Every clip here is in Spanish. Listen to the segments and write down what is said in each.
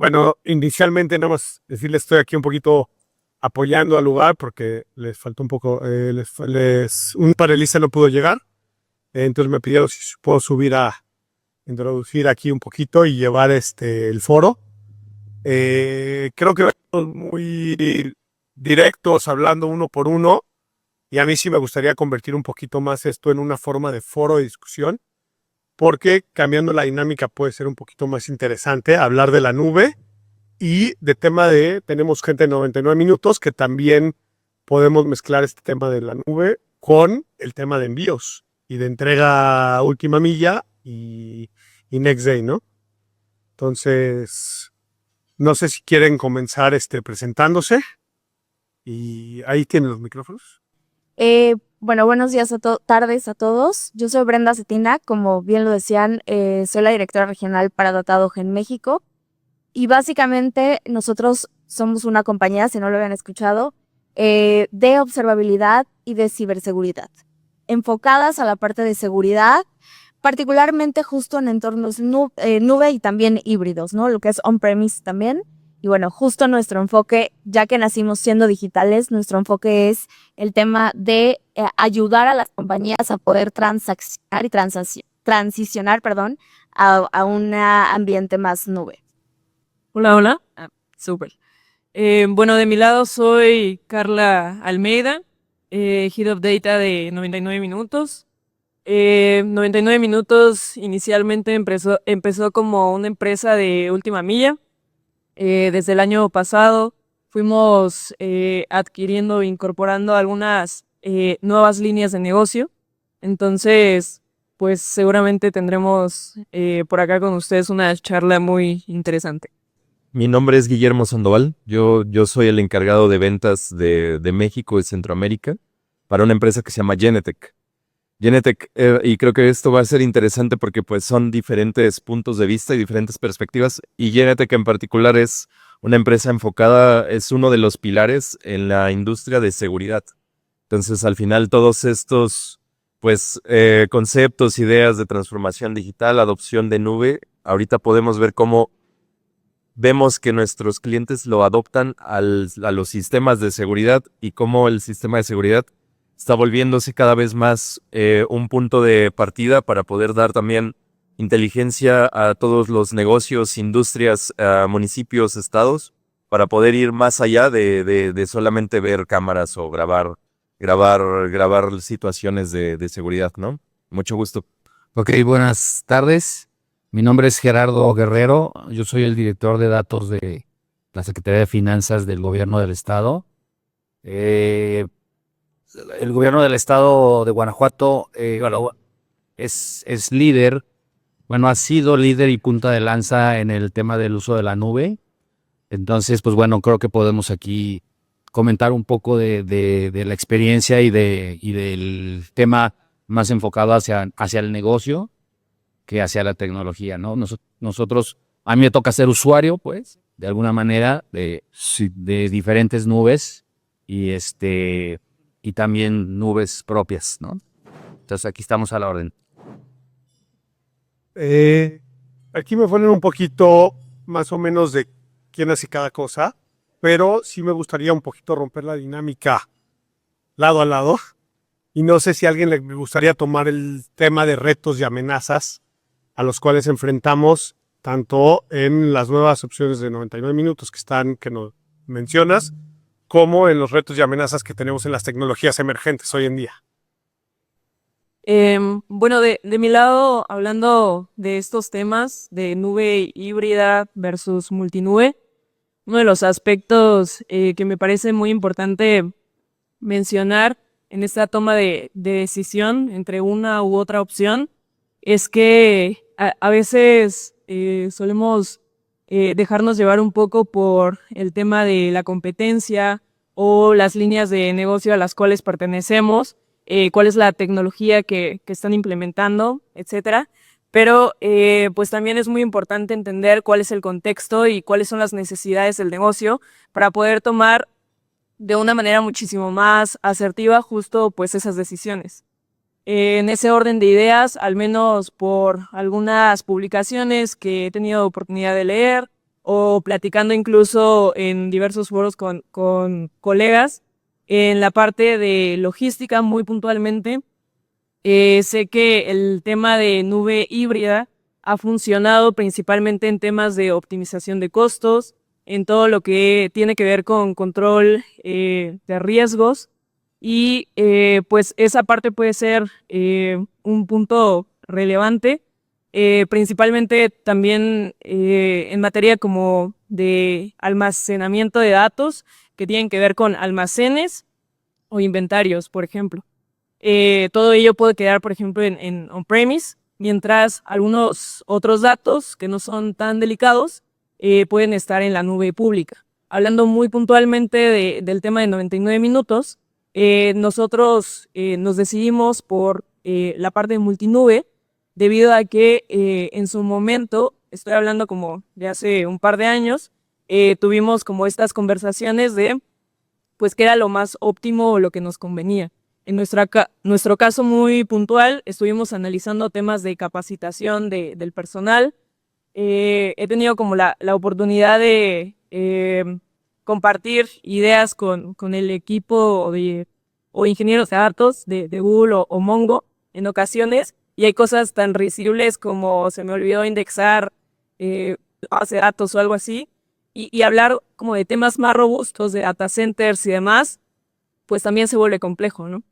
Bueno, inicialmente nada más decirles estoy aquí un poquito apoyando al lugar porque les faltó un poco, un panelista no pudo llegar, entonces me pidieron si puedo subir a introducir aquí un poquito y llevar el foro. Creo que vamos muy directos hablando uno por uno y a mí sí me gustaría convertir un poquito más esto en una forma de foro de discusión porque cambiando la dinámica puede ser un poquito más interesante hablar de la nube y de tema tenemos gente de 99 minutos que también podemos mezclar este tema de la nube con el tema de envíos y de entrega última milla y next day, ¿no? Entonces, no sé si quieren comenzar presentándose y ahí tienen los micrófonos. Bueno, buenos días tardes a todos. Yo soy Brenda Cetina, como bien lo decían, soy la directora regional para Datadog en México. Y básicamente nosotros somos una compañía, si no lo habían escuchado, de observabilidad y de ciberseguridad, enfocadas a la parte de seguridad, particularmente justo en entornos nube y también híbridos, ¿no? Lo que es on-premise también. Y bueno, justo nuestro enfoque, ya que nacimos siendo digitales, nuestro enfoque es el tema de ayudar a las compañías a poder transaccionar y transicionar, perdón, a un ambiente más nube. Hola, hola. Súper. Bueno, de mi lado soy Carla Almeida, Head of Data de 99 Minutos. 99 Minutos inicialmente empezó como una empresa de última milla. Desde el año pasado fuimos adquiriendo e incorporando algunas nuevas líneas de negocio. Entonces, pues seguramente tendremos por acá con ustedes una charla muy interesante. Mi nombre es Guillermo Sandoval. Yo soy el encargado de ventas de México y Centroamérica para una empresa que se llama Genetec. Y creo que esto va a ser interesante porque pues son diferentes puntos de vista y diferentes perspectivas. Y Genetec en particular es una empresa enfocada, es uno de los pilares en la industria de seguridad. Entonces, al final, todos estos conceptos, ideas de transformación digital, adopción de nube, ahorita podemos ver cómo vemos que nuestros clientes lo adoptan a los sistemas de seguridad y cómo el sistema de seguridad está volviéndose cada vez más un punto de partida para poder dar también inteligencia a todos los negocios, industrias, municipios, estados, para poder ir más allá de solamente ver cámaras o grabar situaciones de seguridad, ¿no? Mucho gusto. Ok, buenas tardes. Mi nombre es Gerardo Guerrero. Yo soy el director de datos de la Secretaría de Finanzas del Gobierno del Estado. El Gobierno del Estado de Guanajuato es líder, bueno, ha sido líder y punta de lanza en el tema del uso de la nube. Entonces, pues bueno, creo que podemos aquí comentar un poco de la experiencia y del tema más enfocado hacia el negocio que hacia la tecnología, ¿no? Nosotros, a mí me toca ser usuario, pues, de alguna manera, de diferentes nubes y y también nubes propias, ¿no? Entonces aquí estamos a la orden. Aquí me ponen un poquito más o menos de quién hace cada cosa, pero sí me gustaría un poquito romper la dinámica lado a lado. Y no sé si a alguien le gustaría tomar el tema de retos y amenazas a los cuales enfrentamos tanto en las nuevas opciones de 99 minutos que nos mencionas, como en los retos y amenazas que tenemos en las tecnologías emergentes hoy en día. Bueno, de mi lado, hablando de estos temas de nube híbrida versus multinube, uno de los aspectos que me parece muy importante mencionar en esta toma de decisión entre una u otra opción es que a veces solemos dejarnos llevar un poco por el tema de la competencia o las líneas de negocio a las cuales pertenecemos, cuál es la tecnología que están implementando, etcétera. Pero pues también es muy importante entender cuál es el contexto y cuáles son las necesidades del negocio para poder tomar de una manera muchísimo más asertiva justo pues esas decisiones. En ese orden de ideas, al menos por algunas publicaciones que he tenido oportunidad de leer, o platicando incluso en diversos foros con colegas en la parte de logística muy puntualmente. Sé que el tema de nube híbrida ha funcionado principalmente en temas de optimización de costos, en todo lo que tiene que ver con control de riesgos y pues esa parte puede ser un punto relevante, principalmente también en materia como de almacenamiento de datos que tienen que ver con almacenes o inventarios, por ejemplo. Todo ello puede quedar, por ejemplo, en on-premise, mientras algunos otros datos que no son tan delicados pueden estar en la nube pública. Hablando muy puntualmente del tema de 99 minutos, nosotros nos decidimos por la parte de multinube debido a que en su momento, estoy hablando como de hace un par de años, tuvimos como estas conversaciones de pues qué era lo más óptimo o lo que nos convenía. En nuestro caso muy puntual, estuvimos analizando temas de capacitación del personal. He tenido como la oportunidad de compartir ideas con el equipo o ingenieros de datos de Google o Mongo en ocasiones, y hay cosas tan risibles como se me olvidó indexar base de datos o algo así, y hablar como de temas más robustos de data centers y demás, pues también se vuelve complejo, ¿no?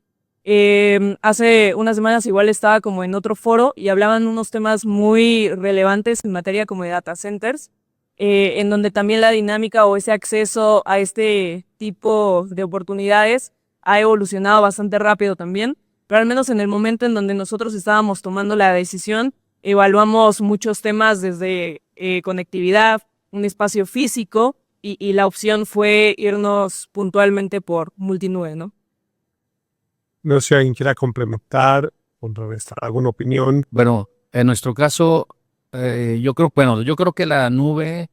Hace unas semanas igual estaba como en otro foro y hablaban unos temas muy relevantes en materia como de data centers, en donde también la dinámica o ese acceso a este tipo de oportunidades ha evolucionado bastante rápido también, pero al menos en el momento en donde nosotros estábamos tomando la decisión, evaluamos muchos temas desde conectividad, un espacio físico, y la opción fue irnos puntualmente por multinube, ¿no? No sé si alguien quiera complementar, contrarrestar alguna opinión. Bueno, en nuestro caso, yo creo que la nube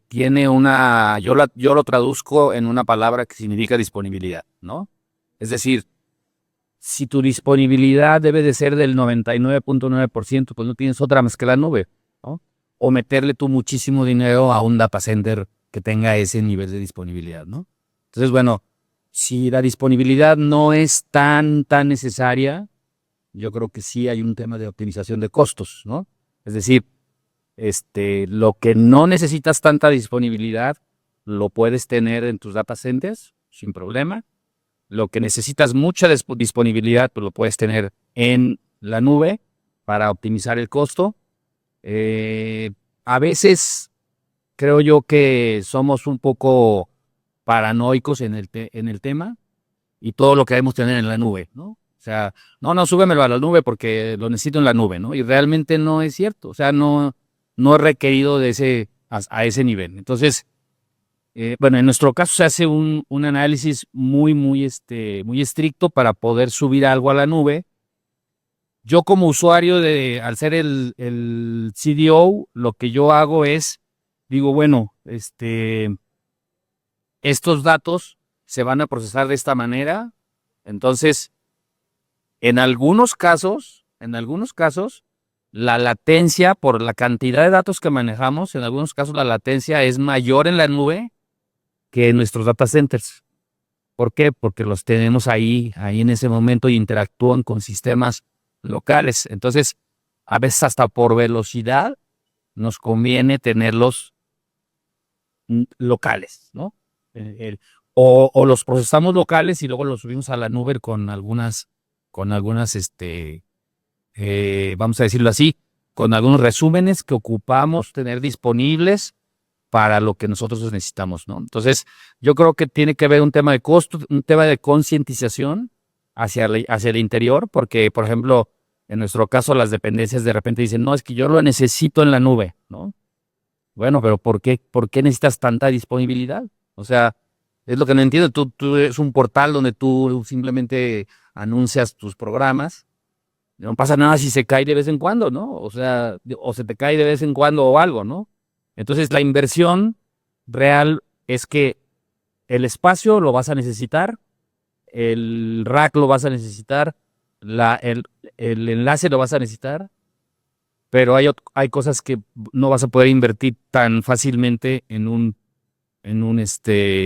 tiene yo lo traduzco en una palabra que significa disponibilidad, ¿no? Es decir, si tu disponibilidad debe de ser del 99.9%, pues no tienes otra más que la nube, ¿no? O meterle tú muchísimo dinero a un data center que tenga ese nivel de disponibilidad, ¿no? Entonces, bueno, si la disponibilidad no es tan necesaria, yo creo que sí hay un tema de optimización de costos, ¿no? Es decir, lo que no necesitas tanta disponibilidad, lo puedes tener en tus data centers sin problema. Lo que necesitas mucha disponibilidad, pues lo puedes tener en la nube para optimizar el costo. A veces creo yo que somos un poco paranoicos en el tema y todo lo queremos tener en la nube, ¿no? O sea, no, súbemelo a la nube porque lo necesito en la nube, ¿no? Y realmente no es cierto. O sea, no es requerido a ese nivel. Entonces, bueno, en nuestro caso se hace un análisis muy estricto para poder subir algo a la nube. Yo como usuario al ser el CDO, lo que yo hago es, digo, bueno, estos datos se van a procesar de esta manera. Entonces, en algunos casos, la latencia, por la cantidad de datos que manejamos, en algunos casos la latencia es mayor en la nube que en nuestros data centers. ¿Por qué? Porque los tenemos ahí en ese momento y interactúan con sistemas locales. Entonces, a veces hasta por velocidad nos conviene tenerlos locales, ¿no? O los procesamos locales y luego los subimos a la nube con algunas, vamos a decirlo así, con algunos resúmenes que ocupamos tener disponibles para lo que nosotros necesitamos, ¿no? Entonces, yo creo que tiene que haber un tema de costo, un tema de concientización hacia el interior, porque, por ejemplo, en nuestro caso, las dependencias de repente dicen, no, es que yo lo necesito en la nube, ¿no? Bueno, pero ¿por qué necesitas tanta disponibilidad? O sea, es lo que no entiendo. Tú eres un portal donde tú simplemente anuncias tus programas. No pasa nada si se cae de vez en cuando, ¿no? O sea, o se te cae de vez en cuando o algo, ¿no? Entonces, la inversión real es que el espacio lo vas a necesitar, el rack lo vas a necesitar, el enlace lo vas a necesitar, pero hay cosas que no vas a poder invertir tan fácilmente en un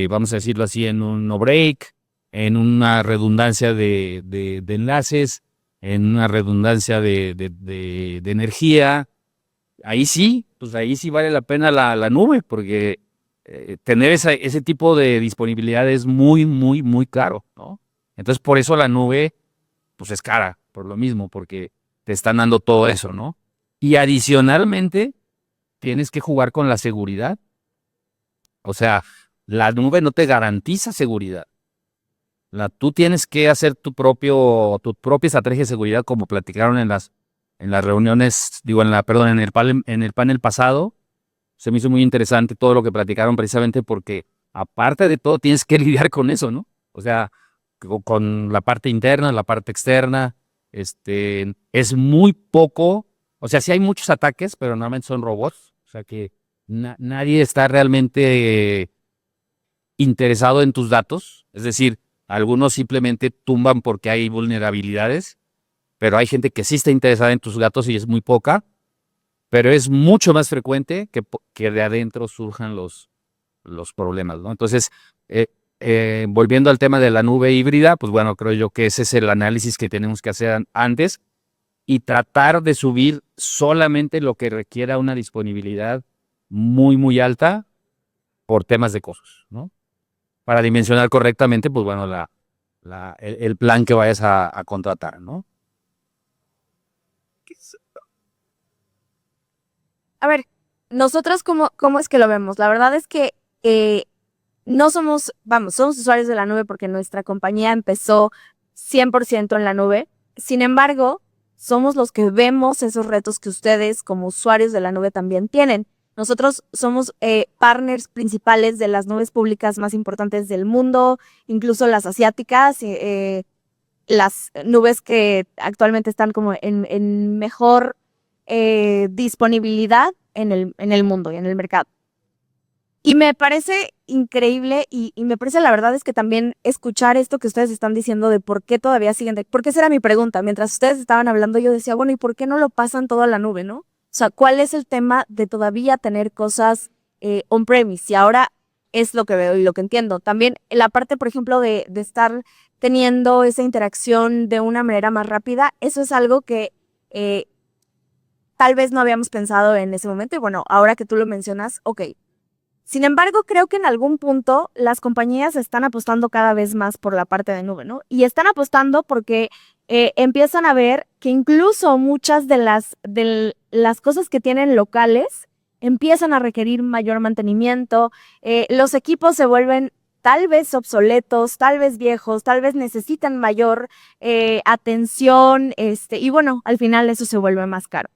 vamos a decirlo así, en un no break, en una redundancia de enlaces, en una redundancia de energía. Ahí sí, pues ahí sí vale la pena la nube, porque tener ese tipo de disponibilidad es muy, muy, muy caro, ¿no? Entonces, por eso la nube, pues es cara, por lo mismo, porque te están dando todo eso, ¿no? Y adicionalmente, tienes que jugar con la seguridad. O sea, la nube no te garantiza seguridad. Tú tienes que hacer tu propia estrategia de seguridad, como platicaron en las reuniones, digo, en el panel pasado. Se me hizo muy interesante todo lo que platicaron, precisamente porque, aparte de todo, tienes que lidiar con eso, ¿no? O sea, con la parte interna, la parte externa. Es muy poco, o sea, sí hay muchos ataques, pero normalmente son robots. O sea que nadie está realmente interesado en tus datos. Es decir, algunos simplemente tumban porque hay vulnerabilidades, pero hay gente que sí está interesada en tus datos y es muy poca. Pero es mucho más frecuente que de adentro surjan los problemas, ¿no? Entonces, volviendo al tema de la nube híbrida, pues bueno, creo yo que ese es el análisis que tenemos que hacer antes, y tratar de subir solamente lo que requiera una disponibilidad muy, muy alta por temas de costos, ¿no? Para dimensionar correctamente, pues bueno, el plan que vayas a contratar, ¿no? A ver, nosotros cómo es que lo vemos. La verdad es que no somos, vamos, somos usuarios de la nube porque nuestra compañía empezó 100% en la nube. Sin embargo, somos los que vemos esos retos que ustedes como usuarios de la nube también tienen. Nosotros somos partners principales de las nubes públicas más importantes del mundo, incluso las asiáticas, las nubes que actualmente están como en mejor disponibilidad en el mundo y en el mercado. Y me parece increíble y me parece, la verdad es que también escuchar esto que ustedes están diciendo de por qué todavía siguen, porque esa era mi pregunta. Mientras ustedes estaban hablando, yo decía, bueno, ¿y por qué no lo pasan todo a la nube, no? O sea, ¿cuál es el tema de todavía tener cosas on-premise? Y ahora es lo que veo y lo que entiendo. También la parte, por ejemplo, de estar teniendo esa interacción de una manera más rápida, eso es algo que tal vez no habíamos pensado en ese momento. Y bueno, ahora que tú lo mencionas, ok. Sin embargo, creo que en algún punto las compañías están apostando cada vez más por la parte de nube, ¿no? Y están apostando porque empiezan a ver que incluso muchas de las cosas que tienen locales empiezan a requerir mayor mantenimiento. Los equipos se vuelven tal vez obsoletos, tal vez viejos, tal vez necesitan mayor atención, y bueno, al final eso se vuelve más caro.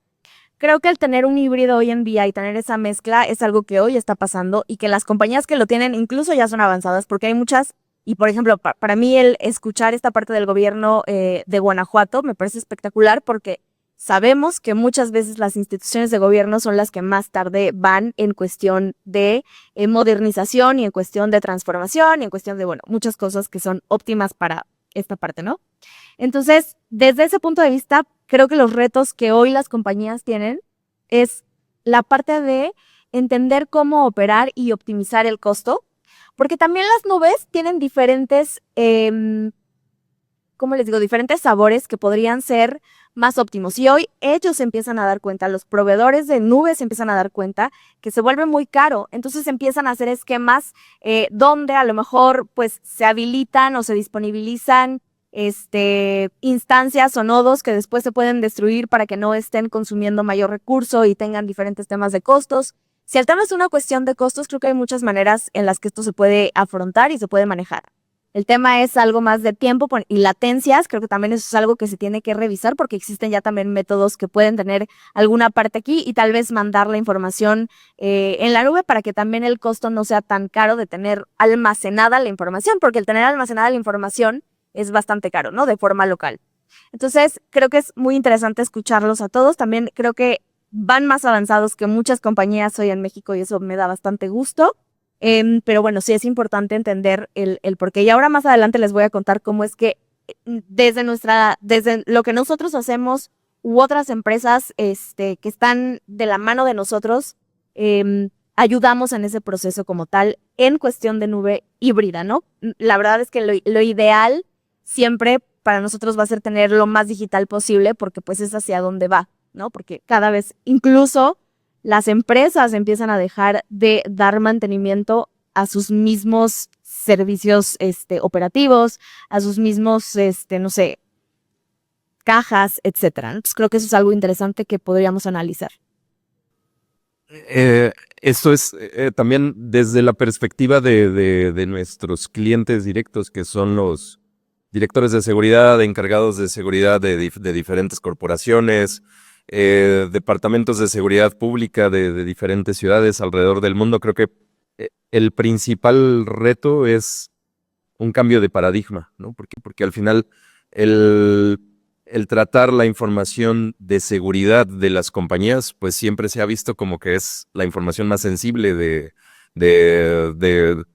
Creo que el tener un híbrido hoy en día y tener esa mezcla es algo que hoy está pasando y que las compañías que lo tienen incluso ya son avanzadas, porque hay muchas, y por ejemplo, para mí el escuchar esta parte del gobierno de Guanajuato me parece espectacular, porque sabemos que muchas veces las instituciones de gobierno son las que más tarde van en cuestión de modernización y en cuestión de transformación y en cuestión de, bueno, muchas cosas que son óptimas para esta parte, ¿no? Entonces, desde ese punto de vista, creo que los retos que hoy las compañías tienen es la parte de entender cómo operar y optimizar el costo, porque también las nubes tienen diferentes, ¿cómo les digo? Diferentes sabores que podrían ser más óptimos. Y hoy ellos empiezan a dar cuenta, los proveedores de nubes empiezan a dar cuenta que se vuelve muy caro. Entonces empiezan a hacer esquemas donde a lo mejor pues se habilitan o se disponibilizan instancias o nodos que después se pueden destruir para que no estén consumiendo mayor recurso y tengan diferentes temas de costos. Si el tema es una cuestión de costos, creo que hay muchas maneras en las que esto se puede afrontar y se puede manejar. El tema es algo más de tiempo y latencias. Creo que también eso es algo que se tiene que revisar, porque existen ya también métodos que pueden tener alguna parte aquí y tal vez mandar la información en la nube para que también el costo no sea tan caro de tener almacenada la información, porque el tener almacenada la información es bastante caro, ¿no? De forma local. Entonces, creo que es muy interesante escucharlos a todos. También creo que van más avanzados que muchas compañías hoy en México y eso me da bastante gusto. Pero bueno, sí es importante entender el porqué. Y ahora más adelante les voy a contar cómo es que desde lo que nosotros hacemos u otras empresas que están de la mano de nosotros, ayudamos en ese proceso como tal en cuestión de nube híbrida, ¿no? La verdad es que lo ideal siempre para nosotros va a ser tener lo más digital posible porque pues es hacia donde va, ¿no? Porque cada vez incluso las empresas empiezan a dejar de dar mantenimiento a sus mismos servicios operativos, a sus mismos, no sé, cajas, etcétera. Entonces creo que eso es algo interesante que podríamos analizar. Esto es también desde la perspectiva de nuestros clientes directos, que son los directores de seguridad, encargados de seguridad de diferentes corporaciones, departamentos de seguridad pública de diferentes ciudades alrededor del mundo. Creo que el principal reto es un cambio de paradigma, ¿no? Porque al final el tratar la información de seguridad de las compañías, pues siempre se ha visto como que es la información más sensible el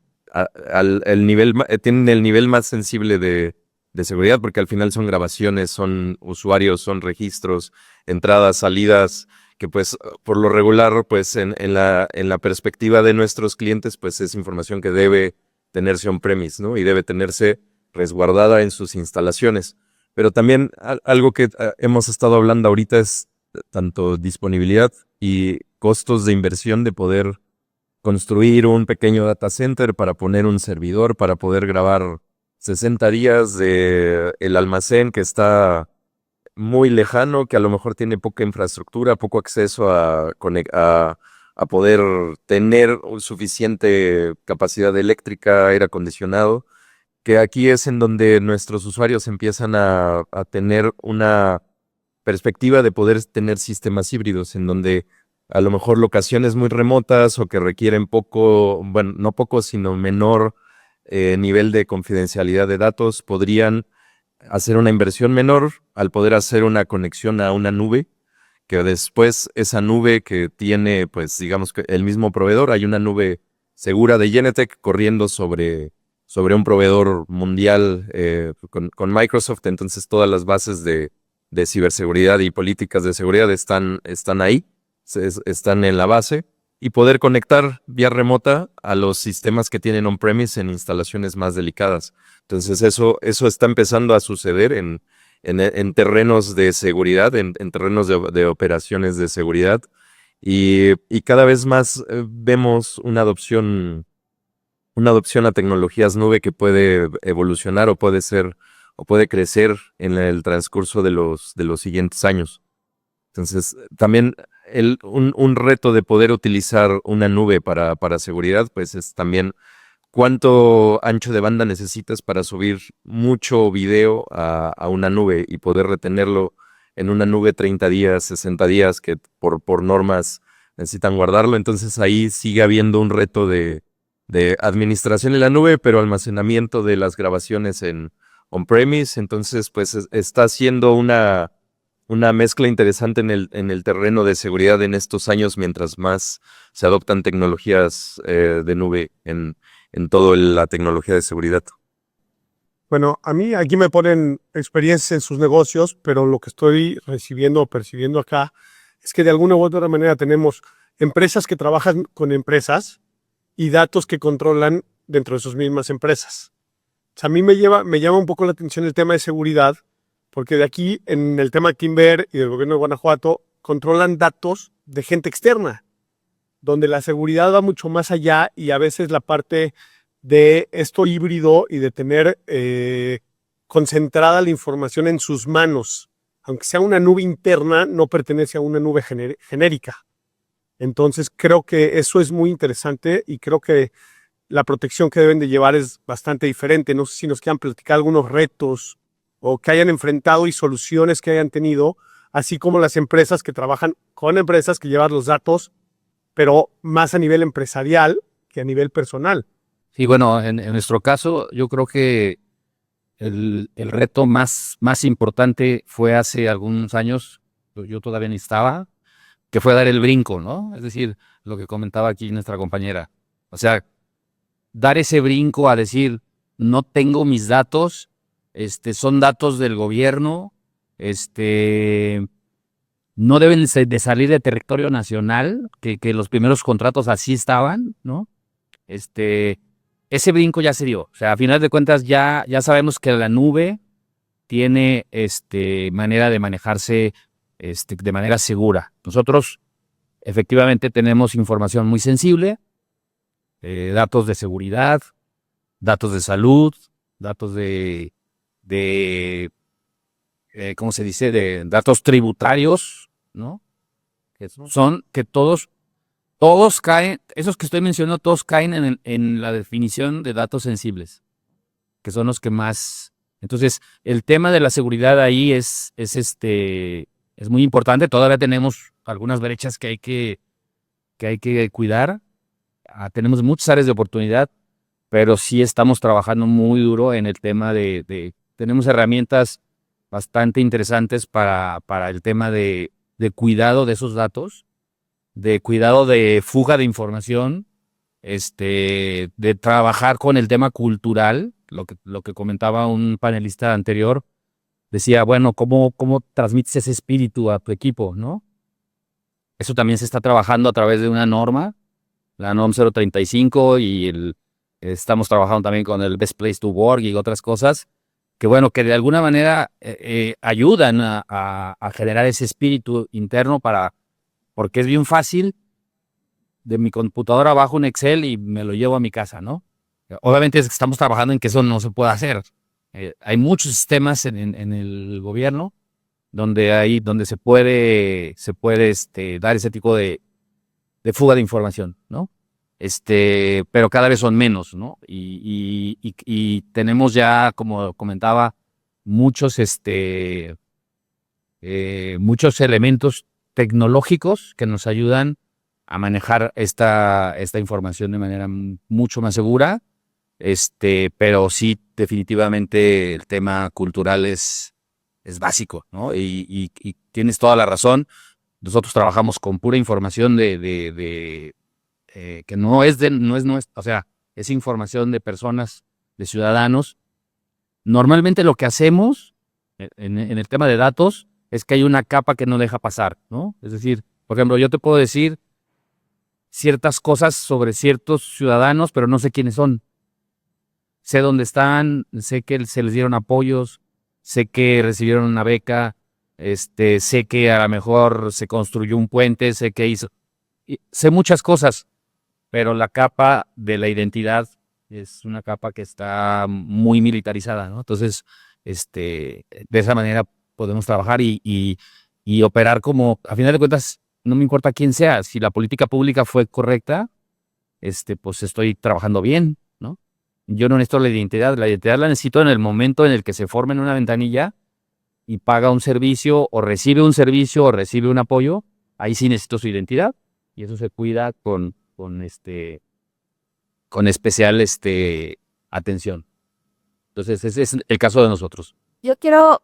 nivel, tienen el nivel más sensible de seguridad, porque al final son grabaciones, son usuarios, son registros, entradas, salidas, que pues por lo regular, pues en la perspectiva de nuestros clientes, pues es información que debe tenerse on-premise, ¿no? Y debe tenerse resguardada en sus instalaciones. Pero también algo que hemos estado hablando ahorita es tanto disponibilidad y costos de inversión de poder construir un pequeño data center para poner un servidor, para poder grabar 60 días de el almacén que está muy lejano, que a lo mejor tiene poca infraestructura, poco acceso a poder tener suficiente capacidad eléctrica, aire acondicionado, que aquí es en donde nuestros usuarios empiezan a tener una perspectiva de poder tener sistemas híbridos, en donde a lo mejor locaciones muy remotas o que requieren poco, bueno, no poco, sino menor nivel de confidencialidad de datos, podrían hacer una inversión menor al poder hacer una conexión a una nube, que después esa nube que tiene, pues digamos que el mismo proveedor, hay una nube segura de Genetec corriendo sobre un proveedor mundial con Microsoft, entonces todas las bases de ciberseguridad y políticas de seguridad están ahí, están en la base, y poder conectar vía remota a los sistemas que tienen on-premise en instalaciones más delicadas. Entonces eso está empezando a suceder en terrenos de seguridad, en terrenos de operaciones de seguridad, y cada vez más vemos una adopción a tecnologías nube que puede evolucionar o puede crecer en el transcurso de los siguientes años. Entonces, también un reto de poder utilizar una nube para seguridad, pues es también cuánto ancho de banda necesitas para subir mucho video a una nube y poder retenerlo en una nube 30 días, 60 días, que por normas necesitan guardarlo. Entonces ahí sigue habiendo un reto de administración en la nube, pero almacenamiento de las grabaciones en on-premise. Entonces, pues está haciendo una mezcla interesante en el terreno de seguridad en estos años, mientras más se adoptan tecnologías de nube en toda la tecnología de seguridad. Bueno, a mí aquí me ponen experiencia en sus negocios, pero lo que estoy recibiendo o percibiendo acá es que de alguna u otra manera tenemos empresas que trabajan con empresas y datos que controlan dentro de sus mismas empresas. O sea, a mí me llama un poco la atención el tema de seguridad, porque de aquí, en el tema de Timber y del gobierno de Guanajuato, controlan datos de gente externa, donde la seguridad va mucho más allá y a veces la parte de esto híbrido y de tener concentrada la información en sus manos, aunque sea una nube interna, no pertenece a una nube genérica. Entonces creo que eso es muy interesante y creo que la protección que deben de llevar es bastante diferente. No sé si nos quieran platicar algunos retos o que hayan enfrentado y soluciones que hayan tenido, así como las empresas que trabajan con empresas que llevan los datos, pero más a nivel empresarial que a nivel personal. Sí, bueno, en nuestro caso, yo creo que el reto más importante fue hace algunos años, yo todavía ni estaba, que fue dar el brinco, ¿no? Es decir, lo que comentaba aquí nuestra compañera. O sea, dar ese brinco a decir, no tengo mis datos, son datos del gobierno, no deben de salir de territorio nacional, que los primeros contratos así estaban, ¿no? Ese brinco ya se dio. O sea, a final de cuentas ya sabemos que la nube tiene manera de manejarse de manera segura. Nosotros efectivamente tenemos información muy sensible, datos de seguridad, datos de salud, datos ¿cómo se dice? De datos tributarios, ¿no? Que todos caen, esos que estoy mencionando, todos caen en la definición de datos sensibles, que son los que más. Entonces, el tema de la seguridad ahí es muy importante. Todavía tenemos algunas brechas que hay que cuidar. Tenemos muchas áreas de oportunidad, pero sí estamos trabajando muy duro en el tema tenemos herramientas bastante interesantes para el tema de cuidado de esos datos, de cuidado de fuga de información, de trabajar con el tema cultural, lo que comentaba un panelista anterior, decía, bueno, ¿cómo transmites ese espíritu a tu equipo, no? Eso también se está trabajando a través de una norma, la NOM 035, y estamos trabajando también con el Best Place to Work y otras cosas, que bueno, que de alguna manera ayudan a generar ese espíritu interno porque es bien fácil, de mi computadora bajo un Excel y me lo llevo a mi casa, ¿no? Obviamente estamos trabajando en que eso no se pueda hacer. Hay muchos sistemas en el gobierno donde se puede dar ese tipo de fuga de información, ¿no? Pero cada vez son menos, ¿no? Y tenemos ya, como comentaba, muchos elementos tecnológicos que nos ayudan a manejar esta información de manera mucho más segura, pero sí, definitivamente el tema cultural es básico, ¿no? Y tienes toda la razón. Nosotros trabajamos con pura información que no es nuestra, o sea, es información de personas, de ciudadanos. Normalmente lo que hacemos en el tema de datos es que hay una capa que no deja pasar, ¿no? Es decir, por ejemplo, yo te puedo decir ciertas cosas sobre ciertos ciudadanos, pero no sé quiénes son. Sé dónde están, sé que se les dieron apoyos, sé que recibieron una beca, sé que a lo mejor se construyó un puente, sé que sé muchas cosas, pero la capa de la identidad es una capa que está muy militarizada, ¿no? Entonces, de esa manera podemos trabajar y operar como, a final de cuentas, no me importa quién sea, si la política pública fue correcta, pues estoy trabajando bien, ¿no? Yo no necesito la identidad la necesito en el momento en el que se forma en una ventanilla y paga un servicio o recibe un apoyo, ahí sí necesito su identidad y eso se cuida con especial atención. Entonces, ese es el caso de nosotros. Yo quiero,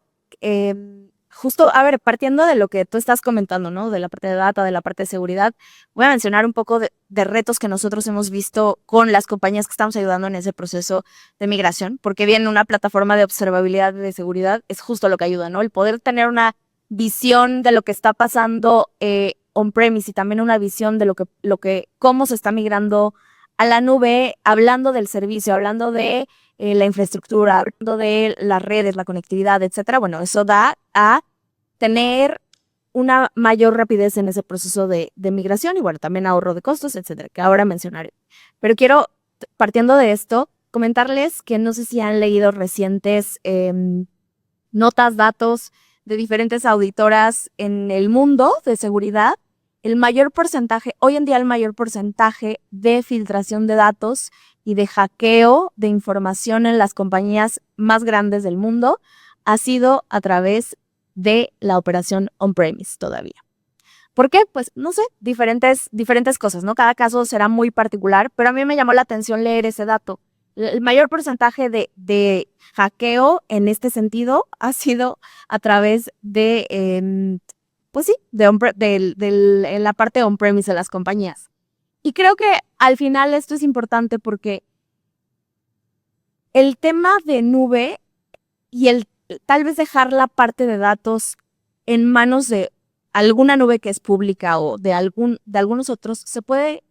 justo, a ver, partiendo de lo que tú estás comentando, ¿no? De la parte de data, de la parte de seguridad, voy a mencionar un poco de retos que nosotros hemos visto con las compañías que estamos ayudando en ese proceso de migración, porque bien una plataforma de observabilidad de seguridad es justo lo que ayuda, ¿no? El poder tener una visión de lo que está pasando on-premise y también una visión de cómo se está migrando a la nube, hablando del servicio, hablando de la infraestructura, hablando de las redes, la conectividad, etcétera. Bueno, eso da a tener una mayor rapidez en ese proceso de migración y bueno, también ahorro de costos, etcétera, que ahora mencionaré. Pero quiero, partiendo de esto, comentarles que no sé si han leído recientes notas, datos de diferentes auditoras en el mundo de seguridad. Hoy en día el mayor porcentaje de filtración de datos y de hackeo de información en las compañías más grandes del mundo ha sido a través de la operación on-premise todavía. ¿Por qué? Pues no sé, diferentes cosas, ¿no? Cada caso será muy particular, pero a mí me llamó la atención leer ese dato. El mayor porcentaje de hackeo en este sentido ha sido a través de, pues sí, en la parte on-premise de las compañías. Y creo que al final esto es importante porque el tema de nube y el tal vez dejar la parte de datos en manos de alguna nube que es pública o de algunos otros, se puede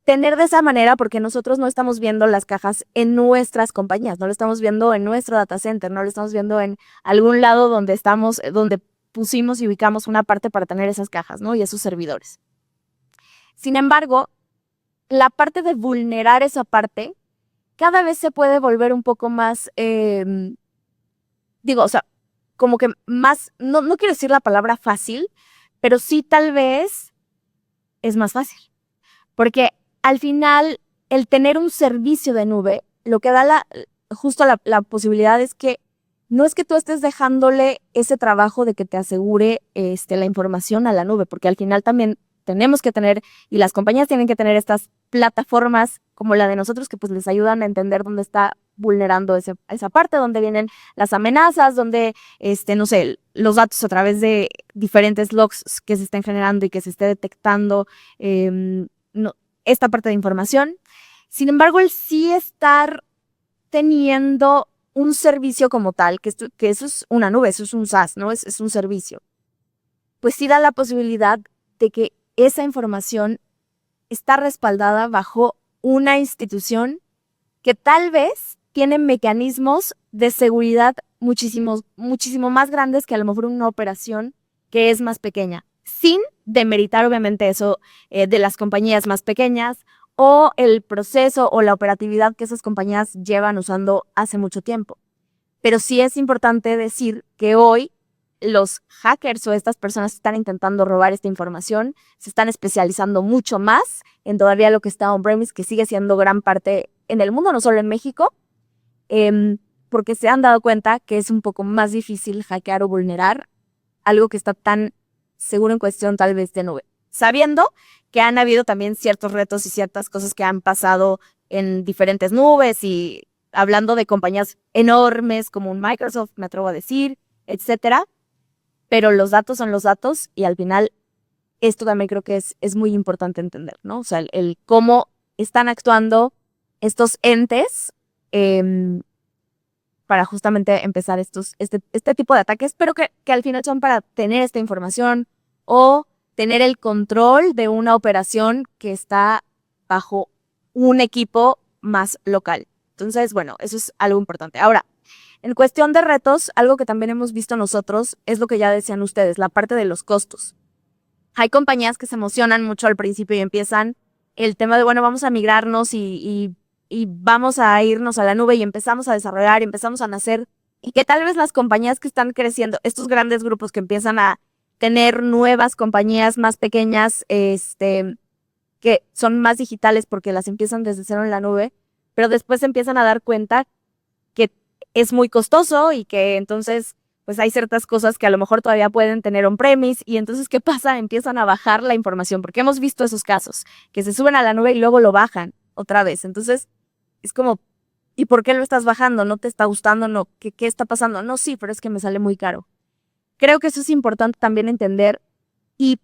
tener de esa manera porque nosotros no estamos viendo las cajas en nuestras compañías, no lo estamos viendo en nuestro data center, no lo estamos viendo en algún lado donde pusimos y ubicamos una parte para tener esas cajas, ¿no? Y esos servidores. Sin embargo, la parte de vulnerar esa parte cada vez se puede volver un poco más, como que más, no quiero decir la palabra fácil, pero sí tal vez es más fácil. Porque al final, el tener un servicio de nube, lo que da justo la posibilidad es que no es que tú estés dejándole ese trabajo de que te asegure la información a la nube, porque al final también tenemos que tener, y las compañías tienen que tener estas plataformas como la de nosotros que pues les ayudan a entender dónde está vulnerando esa parte, dónde vienen las amenazas, dónde, no sé, los datos a través de diferentes logs que se estén generando y que se esté detectando esta parte de información. Sin embargo, el sí estar teniendo un servicio como tal, que eso es una nube, eso es un SaaS, ¿no? Es un servicio. Pues sí da la posibilidad de que esa información está respaldada bajo una institución que tal vez tiene mecanismos de seguridad muchísimo más grandes que a lo mejor una operación que es más pequeña, sin demeritar obviamente eso de las compañías más pequeñas o el proceso o la operatividad que esas compañías llevan usando hace mucho tiempo. Pero sí es importante decir que hoy los hackers o estas personas que están intentando robar esta información se están especializando mucho más en todavía lo que está on-premise, que sigue siendo gran parte en el mundo, no solo en México, porque se han dado cuenta que es un poco más difícil hackear o vulnerar algo que está tan seguro en cuestión tal vez de nube. Sabiendo que han habido también ciertos retos y ciertas cosas que han pasado en diferentes nubes y hablando de compañías enormes como un Microsoft, me atrevo a decir, etcétera. Pero los datos son los datos y al final esto también creo que es muy importante entender, ¿no? O sea, el cómo están actuando estos entes para justamente empezar este tipo de ataques, pero que al final son para tener esta información o tener el control de una operación que está bajo un equipo más local. Entonces, bueno, eso es algo importante. Ahora, en cuestión de retos, algo que también hemos visto nosotros es lo que ya decían ustedes, la parte de los costos. Hay compañías que se emocionan mucho al principio y empiezan el tema de, bueno, vamos a migrarnos y vamos a irnos a la nube y empezamos a desarrollar, y empezamos a nacer. Y que tal vez las compañías que están creciendo, estos grandes grupos que empiezan a tener nuevas compañías más pequeñas, que son más digitales porque las empiezan desde cero en la nube, pero después se empiezan a dar cuenta que es muy costoso y que entonces pues hay ciertas cosas que a lo mejor todavía pueden tener on-premise y entonces ¿qué pasa? Empiezan a bajar la información porque hemos visto esos casos, que se suben a la nube y luego lo bajan otra vez. Entonces es como, ¿y por qué lo estás bajando? ¿No te está gustando? ¿No? ¿Qué está pasando? No, sí, pero es que me sale muy caro. Creo que eso es importante también entender y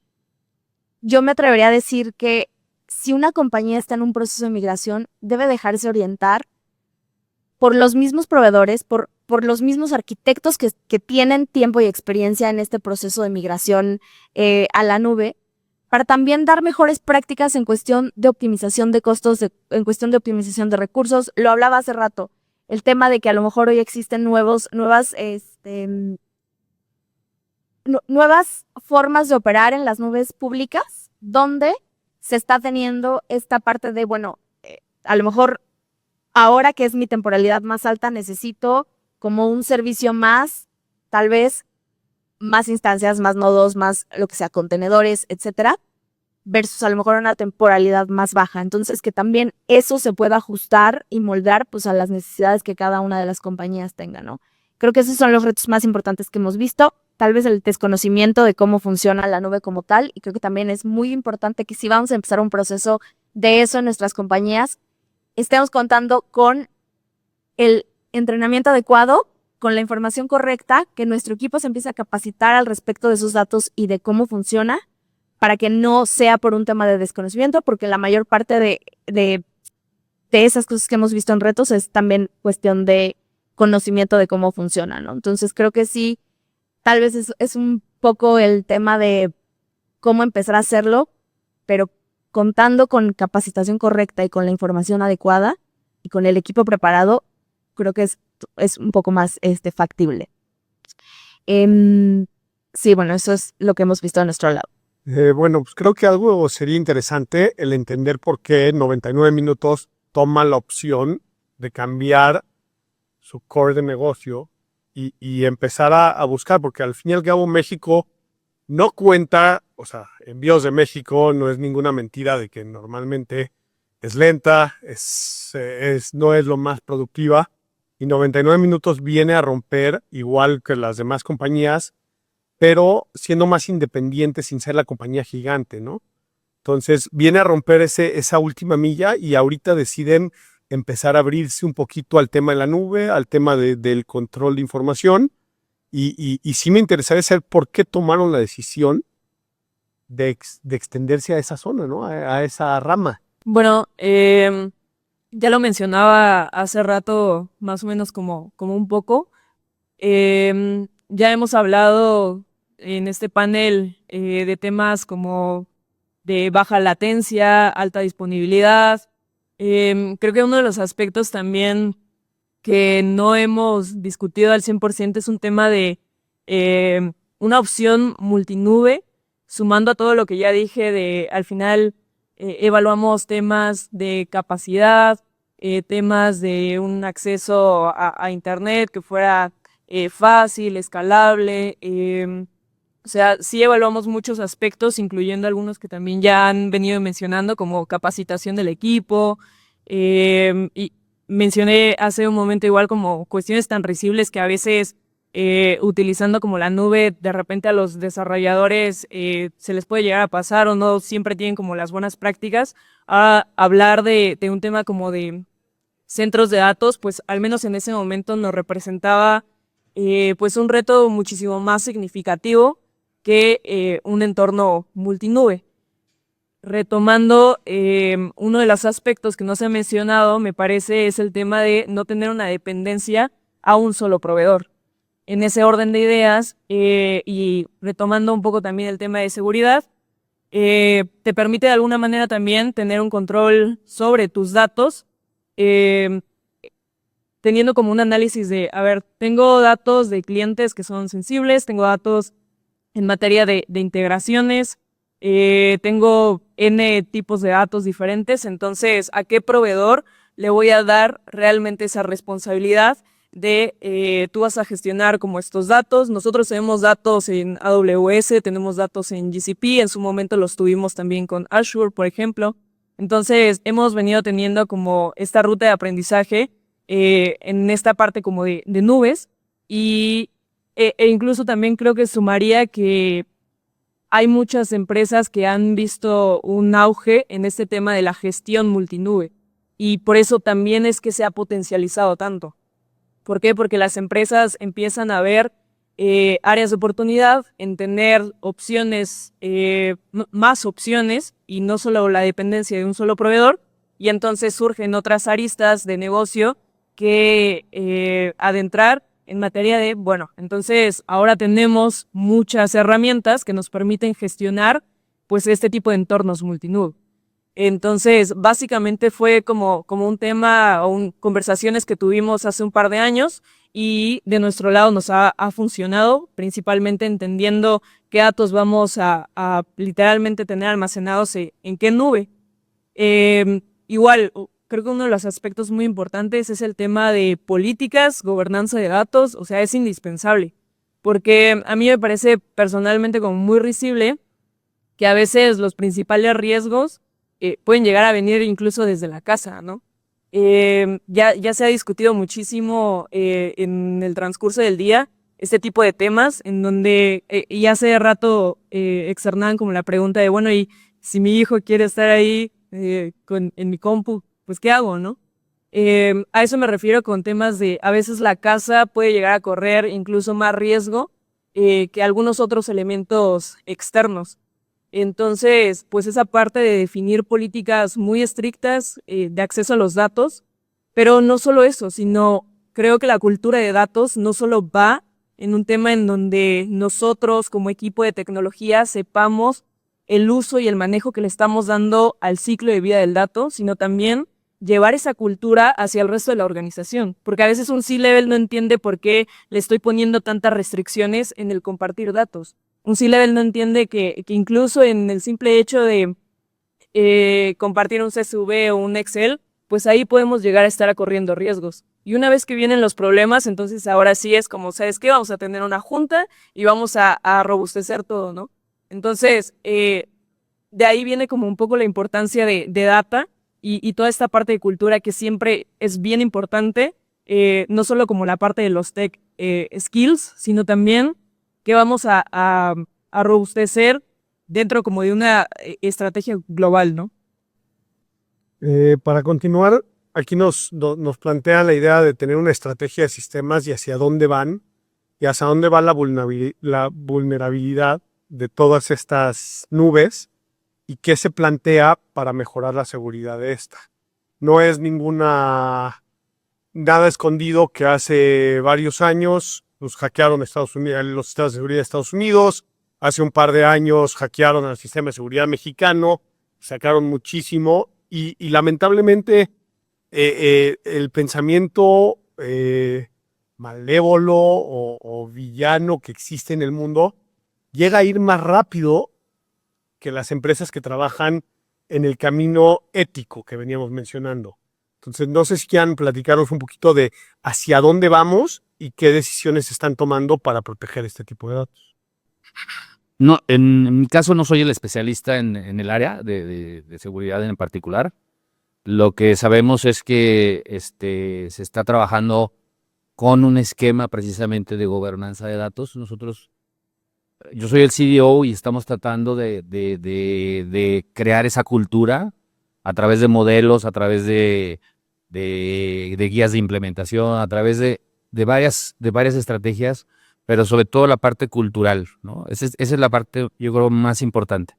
yo me atrevería a decir que si una compañía está en un proceso de migración, debe dejarse orientar por los mismos proveedores, por los mismos arquitectos que tienen tiempo y experiencia en este proceso de migración a la nube, para también dar mejores prácticas en cuestión de optimización de costos, en cuestión de optimización de recursos. Lo hablaba hace rato, el tema de que a lo mejor hoy existen nuevas formas de operar en las nubes públicas, donde se está teniendo esta parte de, bueno, a lo mejor ahora que es mi temporalidad más alta, necesito como un servicio más, tal vez más instancias, más nodos, más lo que sea, contenedores, etcétera, versus a lo mejor una temporalidad más baja. Entonces, que también eso se pueda ajustar y moldar pues a las necesidades que cada una de las compañías tenga, ¿no? Creo que esos son los retos más importantes que hemos visto. Tal vez el desconocimiento de cómo funciona la nube como tal, y creo que también es muy importante que si vamos a empezar un proceso de eso en nuestras compañías, estemos contando con el entrenamiento adecuado, con la información correcta, que nuestro equipo se empiece a capacitar al respecto de esos datos y de cómo funciona, para que no sea por un tema de desconocimiento, porque la mayor parte de esas cosas que hemos visto en retos es también cuestión de conocimiento de cómo funciona, ¿no? Entonces creo que sí, tal vez es un poco el tema de cómo empezar a hacerlo, pero contando con capacitación correcta y con la información adecuada y con el equipo preparado, creo que es un poco más factible. Sí, bueno, eso es lo que hemos visto a nuestro lado. Bueno, pues creo que algo sería interesante el entender por qué 99 minutos toma la opción de cambiar su core de negocio y empezar a buscar, porque al fin y al cabo México no cuenta, o sea, envíos de México no es ninguna mentira de que normalmente es lenta, no es lo más productiva, y 99 minutos viene a romper, igual que las demás compañías, pero siendo más independiente sin ser la compañía gigante, ¿no? Entonces viene a romper esa última milla y ahorita deciden empezar a abrirse un poquito al tema de la nube, al tema del control de información. Y sí me interesaría saber por qué tomaron la decisión de extenderse a esa zona, ¿no? A esa rama. Bueno, ya lo mencionaba hace rato, más o menos como un poco. Ya hemos hablado en este panel de temas como de baja latencia, alta disponibilidad. Creo que uno de los aspectos también que no hemos discutido al 100% es un tema de una opción multinube, sumando a todo lo que ya dije de al final evaluamos temas de capacidad, temas de un acceso a Internet que fuera fácil, escalable. O sea, sí evaluamos muchos aspectos, incluyendo algunos que también ya han venido mencionando, como capacitación del equipo. Y mencioné hace un momento igual como cuestiones tan risibles que a veces utilizando como la nube, de repente a los desarrolladores se les puede llegar a pasar o no siempre tienen como las buenas prácticas. A hablar de un tema como de centros de datos, pues al menos en ese momento nos representaba pues un reto muchísimo más significativo que un entorno multinube. Retomando, uno de los aspectos que no se ha mencionado, me parece, es el tema de no tener una dependencia a un solo proveedor. En ese orden de ideas, y retomando un poco también el tema de seguridad, te permite de alguna manera también tener un control sobre tus datos, teniendo como un análisis de, a ver, tengo datos de clientes que son sensibles, tengo datos en materia de integraciones, tengo N tipos de datos diferentes, entonces, ¿a qué proveedor le voy a dar realmente esa responsabilidad de tú vas a gestionar como estos datos? Nosotros tenemos datos en AWS, tenemos datos en GCP, en su momento los tuvimos también con Azure, por ejemplo. Entonces, hemos venido teniendo como esta ruta de aprendizaje en esta parte como de nubes e incluso también creo que sumaría que hay muchas empresas que han visto un auge en este tema de la gestión multinube y por eso también es que se ha potencializado tanto. ¿Por qué? Porque las empresas empiezan a ver áreas de oportunidad, en tener opciones, más opciones y no solo la dependencia de un solo proveedor, y entonces surgen otras aristas de negocio que adentrar en materia de, bueno, entonces ahora tenemos muchas herramientas que nos permiten gestionar pues este tipo de entornos multinube. Entonces, básicamente fue como un tema o conversaciones que tuvimos hace un par de años y de nuestro lado nos ha funcionado, principalmente entendiendo qué datos vamos a literalmente tener almacenados en qué nube. Igual, creo que uno de los aspectos muy importantes es el tema de políticas, gobernanza de datos, o sea, es indispensable, porque a mí me parece personalmente como muy risible que a veces los principales riesgos pueden llegar a venir incluso desde la casa, ¿no? Ya se ha discutido muchísimo en el transcurso del día este tipo de temas en donde, y hace rato externaban como la pregunta de, bueno, y si mi hijo quiere estar ahí en mi compu, pues ¿qué hago, no? A eso me refiero con temas de, a veces la casa puede llegar a correr incluso más riesgo que algunos otros elementos externos. Entonces, pues esa parte de definir políticas muy estrictas de acceso a los datos, pero no solo eso, sino creo que la cultura de datos no solo va en un tema en donde nosotros como equipo de tecnología sepamos el uso y el manejo que le estamos dando al ciclo de vida del dato, sino también llevar esa cultura hacia el resto de la organización, porque a veces un C-Level no entiende por qué le estoy poniendo tantas restricciones en el compartir datos. Un C-Level no entiende que incluso en el simple hecho de compartir un CSV o un Excel, pues ahí podemos llegar a estar corriendo riesgos. Y una vez que vienen los problemas, entonces ahora sí es como, ¿sabes qué? Vamos a tener una junta y vamos a robustecer todo, ¿no? Entonces, de ahí viene como un poco la importancia de data y toda esta parte de cultura que siempre es bien importante, no solo como la parte de los tech skills, sino también que vamos a robustecer dentro como de una estrategia global, ¿no? Para continuar, aquí nos plantea la idea de tener una estrategia de sistemas y hacia dónde van y hacia dónde va la vulnerabilidad de todas estas nubes y qué se plantea para mejorar la seguridad de esta. No es nada escondido que hace varios años nos hackearon Estados Unidos, los sistemas de seguridad de Estados Unidos. Hace un par de años hackearon al sistema de seguridad mexicano, sacaron muchísimo y lamentablemente el pensamiento malévolo o villano que existe en el mundo llega a ir más rápido que las empresas que trabajan en el camino ético que veníamos mencionando. Entonces, no sé si quieran platicaros un poquito de hacia dónde vamos y qué decisiones se están tomando para proteger este tipo de datos. No, en mi caso no soy el especialista en el área de seguridad en particular. Lo que sabemos es que se está trabajando con un esquema precisamente de gobernanza de datos. Yo soy el CDO y estamos tratando de crear esa cultura a través de modelos, a través de guías de implementación, a través de varias estrategias, pero sobre todo la parte cultural, ¿no? Esa es la parte, yo creo, más importante.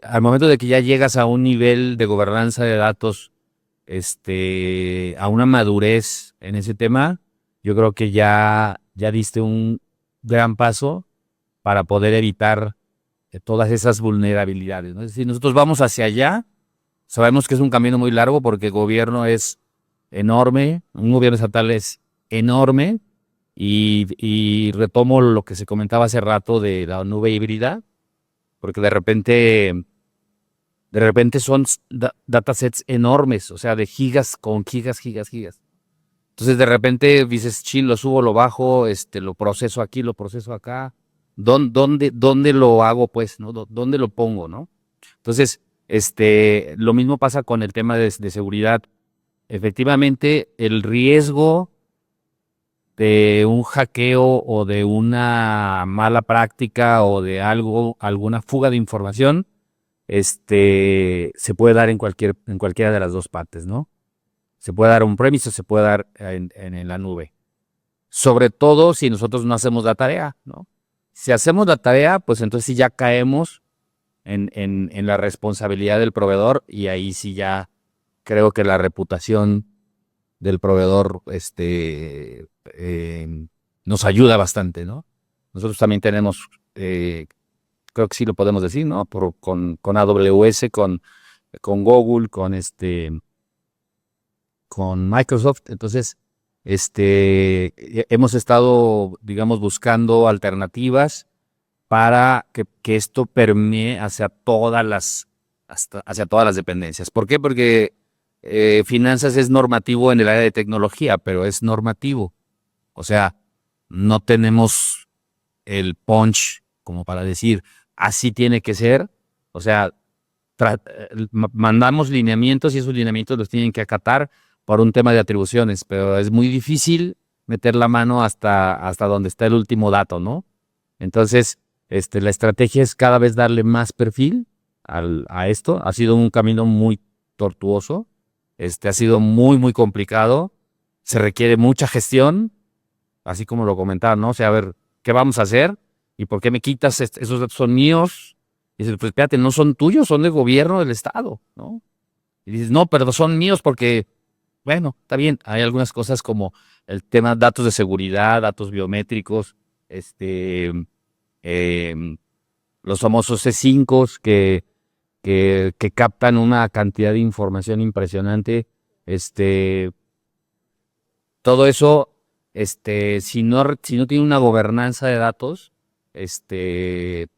Al momento de que ya llegas a un nivel de gobernanza de datos, a una madurez en ese tema, yo creo que ya diste un gran paso para poder evitar todas esas vulnerabilidades, ¿no? Es decir, nosotros vamos hacia allá, sabemos que es un camino muy largo porque el gobierno es enorme, un gobierno estatal es enorme, y retomo lo que se comentaba hace rato de la nube híbrida, porque de repente son datasets enormes, o sea, de gigas con gigas. Entonces de repente dices, chin, lo subo, lo bajo, lo proceso aquí, lo proceso acá. ¿Dónde lo hago, pues, ¿no? ¿Dónde lo pongo, no? Entonces, lo mismo pasa con el tema de seguridad. Efectivamente, el riesgo de un hackeo o de una mala práctica o de alguna fuga de información, se puede dar en cualquiera de las dos partes, ¿no? Se puede dar on-premise o se puede dar en la nube. Sobre todo si nosotros no hacemos la tarea, ¿no? Si hacemos la tarea, pues entonces sí ya caemos en la responsabilidad del proveedor y ahí sí ya creo que la reputación del proveedor nos ayuda bastante, ¿no? Nosotros también tenemos, creo que sí lo podemos decir, ¿no? Con AWS, con Google, con Microsoft. Entonces, hemos estado, digamos, buscando alternativas para que esto permee hacia todas las dependencias. ¿Por qué? Porque finanzas es normativo en el área de tecnología, pero es normativo. O sea, no tenemos el punch como para decir, así tiene que ser. O sea, mandamos lineamientos y esos lineamientos los tienen que acatar por un tema de atribuciones, pero es muy difícil meter la mano hasta donde está el último dato, ¿no? Entonces, la estrategia es cada vez darle más perfil a esto. Ha sido un camino muy tortuoso. Ha sido muy, muy complicado. Se requiere mucha gestión, así como lo comentaba, ¿no? O sea, a ver, ¿qué vamos a hacer? ¿Y por qué me quitas? Esos datos son míos. Y dices, pues espérate, no son tuyos, son del gobierno del Estado, ¿no? Y dices, no, pero son míos porque bueno, está bien, hay algunas cosas como el tema de datos de seguridad, datos biométricos, em, los famosos C5 que captan una cantidad de información impresionante. Todo eso, si no tiene una gobernanza de datos, te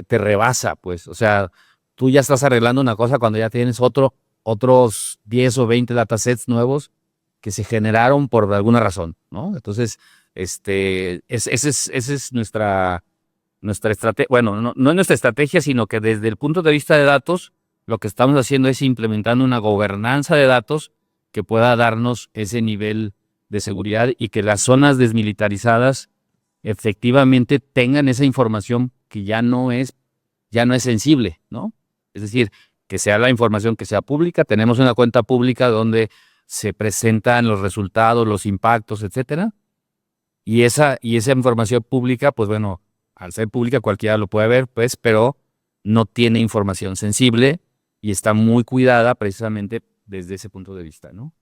rebasa, pues. O sea, tú ya estás arreglando una cosa cuando ya tienes otros 10 o 20 datasets nuevos que se generaron por alguna razón, ¿no? Entonces, esa es nuestra estrategia. Bueno, no es nuestra estrategia, sino que desde el punto de vista de datos, lo que estamos haciendo es implementando una gobernanza de datos que pueda darnos ese nivel de seguridad y que las zonas desmilitarizadas efectivamente tengan esa información que ya no es sensible, ¿no? Es decir, que sea la información que sea pública. Tenemos una cuenta pública donde se presentan los resultados, los impactos, etcétera. Y esa información pública, pues bueno, al ser pública cualquiera lo puede ver, pues, pero no tiene información sensible y está muy cuidada precisamente desde ese punto de vista, ¿no?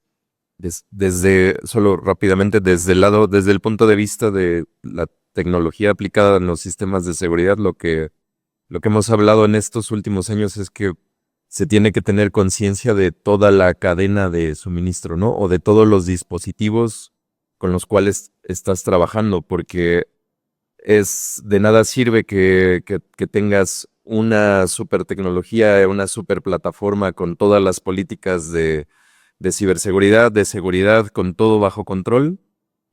Solo rápidamente, desde el punto de vista de la tecnología aplicada en los sistemas de seguridad, lo que hemos hablado en estos últimos años es que se tiene que tener conciencia de toda la cadena de suministro, ¿no? O de todos los dispositivos con los cuales estás trabajando, porque de nada sirve que tengas una super tecnología, una super plataforma con todas las políticas de ciberseguridad, de seguridad, con todo bajo control,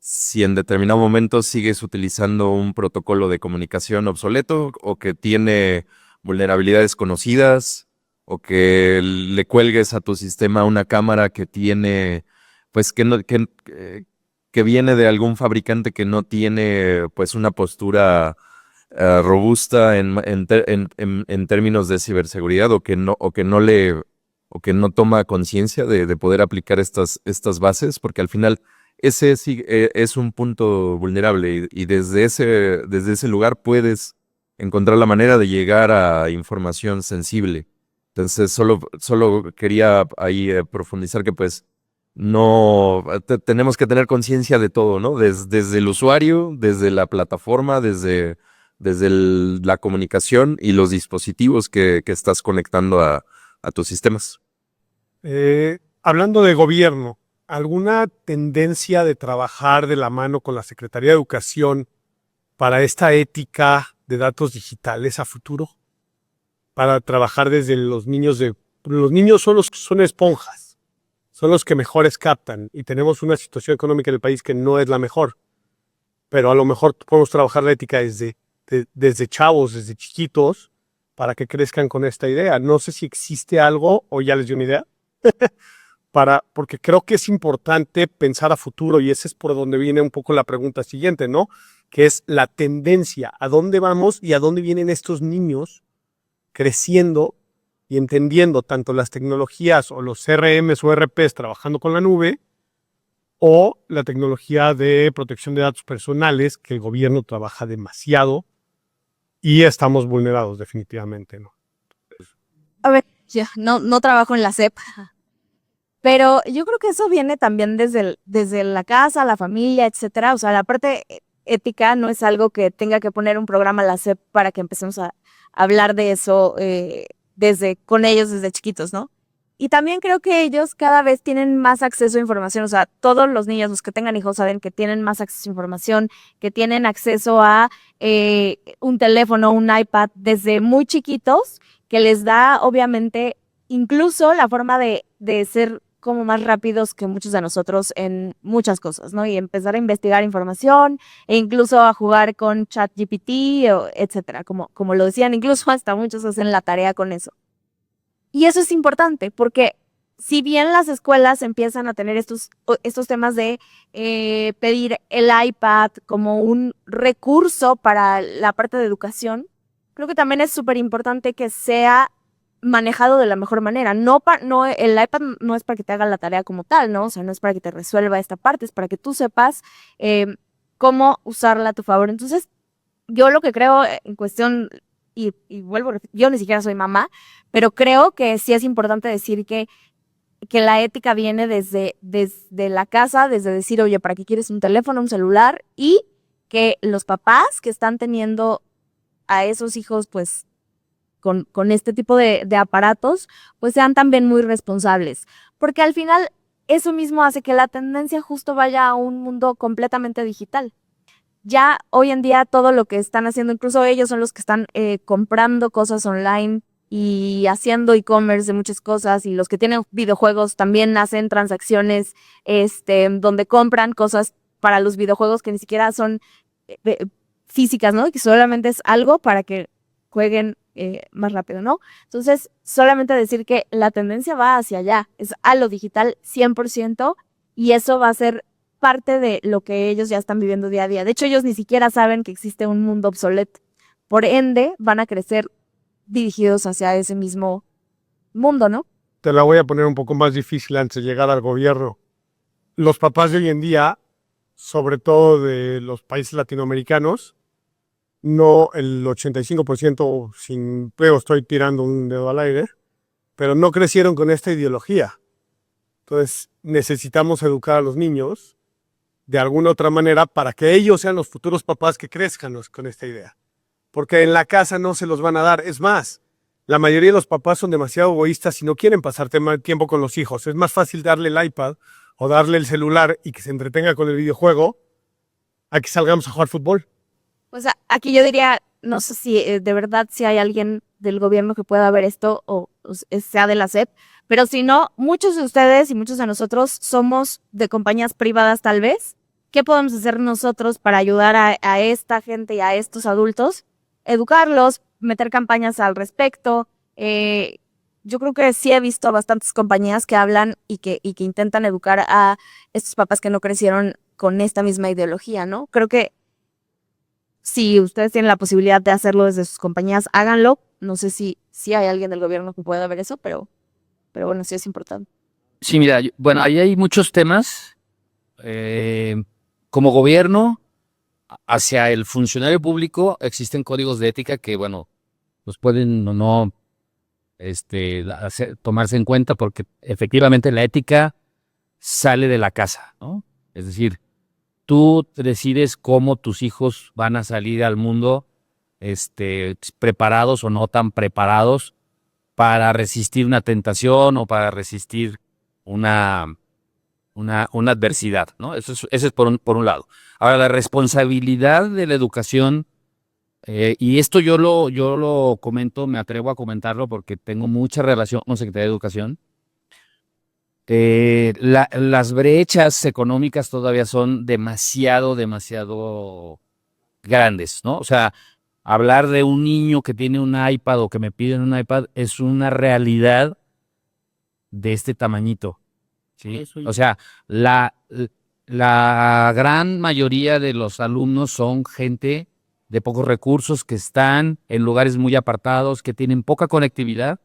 si en determinado momento sigues utilizando un protocolo de comunicación obsoleto o que tiene vulnerabilidades conocidas o que le cuelgues a tu sistema una cámara que tiene, pues que viene de algún fabricante que no tiene pues una postura robusta en términos de ciberseguridad o que no toma conciencia de poder aplicar estas bases, porque al final ese sí, es un punto vulnerable y desde ese lugar puedes encontrar la manera de llegar a información sensible. Entonces solo quería ahí profundizar que pues no tenemos que tener conciencia de todo, ¿no? Desde el usuario, desde la plataforma, desde la comunicación y los dispositivos que estás conectando a tus sistemas. Hablando de gobierno, ¿alguna tendencia de trabajar de la mano con la Secretaría de Educación para esta ética de datos digitales a futuro? Para trabajar desde los niños los niños son esponjas, son los que mejores captan y tenemos una situación económica en el país que no es la mejor, pero a lo mejor podemos trabajar la ética desde chavos, desde chiquitos, para que crezcan con esta idea. No sé si existe algo o ya les dio una idea. Porque creo que es importante pensar a futuro y ese es por donde viene un poco la pregunta siguiente, ¿no? Que es la tendencia, a dónde vamos y a dónde vienen estos niños creciendo y entendiendo tanto las tecnologías o los CRMs o ERPs trabajando con la nube o la tecnología de protección de datos personales que el gobierno trabaja demasiado y estamos vulnerados definitivamente, ¿no? A ver, yo no trabajo en la SEP, pero yo creo que eso viene también desde la casa, la familia, etcétera. O sea, la parte ética no es algo que tenga que poner un programa a la SEP para que empecemos a hablar de eso con ellos desde chiquitos, ¿no? Y también creo que ellos cada vez tienen más acceso a información. O sea, todos los niños, los que tengan hijos, saben que tienen más acceso a información, que tienen acceso a un teléfono, un iPad desde muy chiquitos, que les da, obviamente, incluso la forma de ser como más rápidos que muchos de nosotros en muchas cosas, ¿no? Y empezar a investigar información e incluso a jugar con ChatGPT, etcétera. Como lo decían, incluso hasta muchos hacen la tarea con eso. Y eso es importante porque si bien las escuelas empiezan a tener estos temas de pedir el iPad como un recurso para la parte de educación, creo que también es súper importante que sea manejado de la mejor manera. El iPad no es para que te haga la tarea como tal, ¿no? O sea, no es para que te resuelva esta parte, es para que tú sepas cómo usarla a tu favor. Entonces, yo lo que creo en cuestión, y vuelvo, yo ni siquiera soy mamá, pero creo que sí es importante decir que que la ética viene desde la casa, desde decir, oye, ¿para qué quieres un teléfono, un celular? Y que los papás que están teniendo a esos hijos, pues, con este tipo de aparatos, pues sean también muy responsables. Porque al final eso mismo hace que la tendencia justo vaya a un mundo completamente digital. Ya hoy en día todo lo que están haciendo, incluso ellos son los que están comprando cosas online y haciendo e-commerce de muchas cosas, y los que tienen videojuegos también hacen transacciones donde compran cosas para los videojuegos que ni siquiera son físicas, ¿no? Que solamente es algo para que jueguen más rápido, ¿no? Entonces, solamente decir que la tendencia va hacia allá, es a lo digital 100%, y eso va a ser parte de lo que ellos ya están viviendo día a día. De hecho, ellos ni siquiera saben que existe un mundo obsoleto. Por ende, van a crecer dirigidos hacia ese mismo mundo, ¿no? Te la voy a poner un poco más difícil antes de llegar al gobierno. Los papás de hoy en día, sobre todo de los países latinoamericanos, no el 85%, sin pego estoy tirando un dedo al aire, pero no crecieron con esta ideología. Entonces necesitamos educar a los niños de alguna otra manera para que ellos sean los futuros papás que crezcan con esta idea. Porque en la casa no se los van a dar. Es más, la mayoría de los papás son demasiado egoístas y no quieren pasar tiempo con los hijos. Es más fácil darle el iPad o darle el celular y que se entretenga con el videojuego a que salgamos a jugar fútbol. O sea, aquí yo diría, no sé si de verdad si hay alguien del gobierno que pueda ver esto o sea de la SEP, pero si no, muchos de ustedes y muchos de nosotros somos de compañías privadas tal vez. ¿Qué podemos hacer nosotros para ayudar a esta gente y a estos adultos? Educarlos, meter campañas al respecto. Yo creo que sí he visto bastantes compañías que hablan y que intentan educar a estos papás que no crecieron con esta misma ideología, ¿no? Creo que si ustedes tienen la posibilidad de hacerlo desde sus compañías, háganlo. No sé si hay alguien del gobierno que pueda ver eso, pero bueno, sí es importante. Sí, mira, bueno, ahí hay muchos temas. Como gobierno, hacia el funcionario público existen códigos de ética que, bueno, los pueden o no tomarse en cuenta, porque efectivamente la ética sale de la casa, ¿no? Es decir, tú decides cómo tus hijos van a salir al mundo, preparados o no tan preparados para resistir una tentación o para resistir una adversidad, ¿no? Eso es por un lado. Ahora, la responsabilidad de la educación, y esto yo lo comento, me atrevo a comentarlo porque tengo mucha relación con Secretaría de Educación. Las brechas económicas todavía son demasiado grandes, ¿no? O sea, hablar de un niño que tiene un iPad o que me piden un iPad es una realidad de este tamañito, ¿sí? O sea, la gran mayoría de los alumnos son gente de pocos recursos que están en lugares muy apartados, que tienen poca conectividad.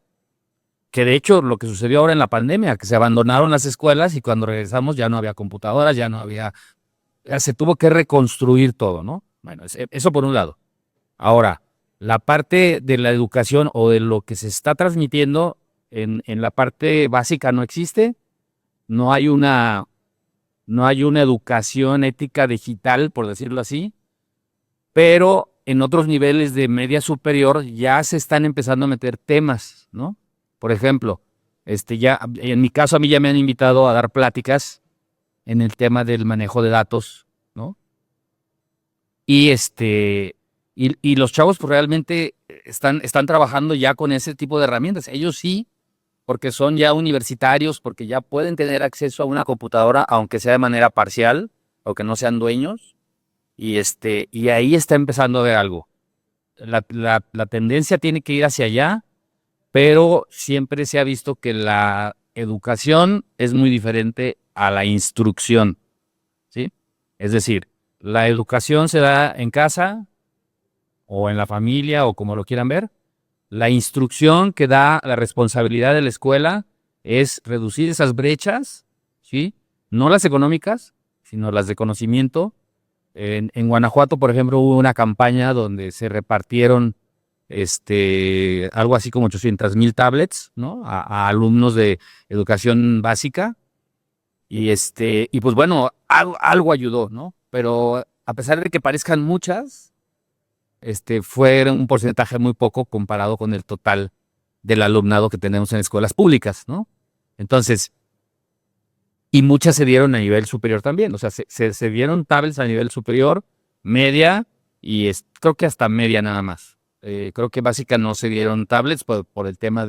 Que de hecho lo que sucedió ahora en la pandemia, que se abandonaron las escuelas y cuando regresamos ya no había computadoras, se tuvo que reconstruir todo, ¿no? Bueno, eso por un lado. Ahora, la parte de la educación o de lo que se está transmitiendo en la parte básica no existe. No hay una educación ética digital, por decirlo así, pero en otros niveles de media superior ya se están empezando a meter temas, ¿no? Por ejemplo, ya en mi caso a mí ya me han invitado a dar pláticas en el tema del manejo de datos, ¿no? Y y los chavos pues realmente están trabajando ya con ese tipo de herramientas. Ellos sí, porque son ya universitarios, porque ya pueden tener acceso a una computadora, aunque sea de manera parcial, o que no sean dueños. Y ahí está empezando a ver algo. La tendencia tiene que ir hacia allá, pero siempre se ha visto que la educación es muy diferente a la instrucción, ¿sí? Es decir, la educación se da en casa o en la familia o como lo quieran ver. La instrucción que da la responsabilidad de la escuela es reducir esas brechas, ¿sí? No las económicas, sino las de conocimiento. En Guanajuato, por ejemplo, hubo una campaña donde se repartieron algo así como 800,000 tablets, ¿no? A alumnos de educación básica. Y pues bueno, algo ayudó, ¿no? Pero a pesar de que parezcan muchas, fue un porcentaje muy poco comparado con el total del alumnado que tenemos en escuelas públicas, ¿no? Entonces, y muchas se dieron a nivel superior también, o sea, se dieron tablets a nivel superior, media, y creo que hasta media nada más. Creo que básica no se dieron tablets por el tema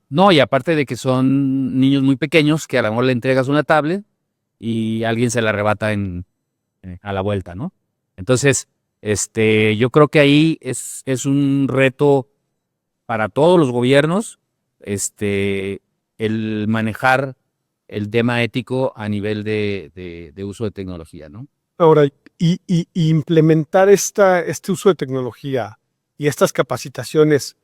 no, y aparte de que son niños muy pequeños que a lo mejor le entregas una tablet y alguien se la arrebata a la vuelta, ¿no? Entonces, yo creo que ahí es un reto para todos los gobiernos, el manejar el tema ético a nivel de uso de tecnología, ¿no? Ahora, y implementar este uso de tecnología y estas capacitaciones,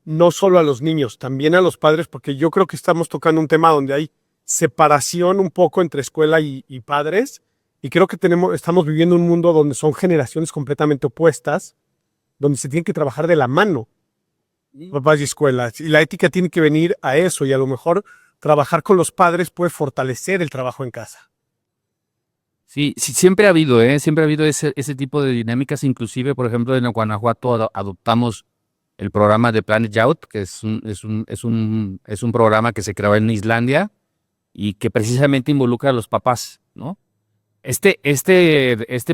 no solo a los niños, también a los padres, porque yo creo que estamos tocando un tema donde hay separación un poco entre escuela y padres, y creo que estamos viviendo un mundo donde son generaciones completamente opuestas, donde se tiene que trabajar de la mano, papás y escuelas, y la ética tiene que venir a eso, y a lo mejor trabajar con los padres puede fortalecer el trabajo en casa. Sí, siempre ha habido, siempre ha habido ese tipo de dinámicas. Inclusive, por ejemplo, en Guanajuato adoptamos el programa de Planet Youth, que es un programa que se creó en Islandia y que precisamente involucra a los papás, ¿no? Este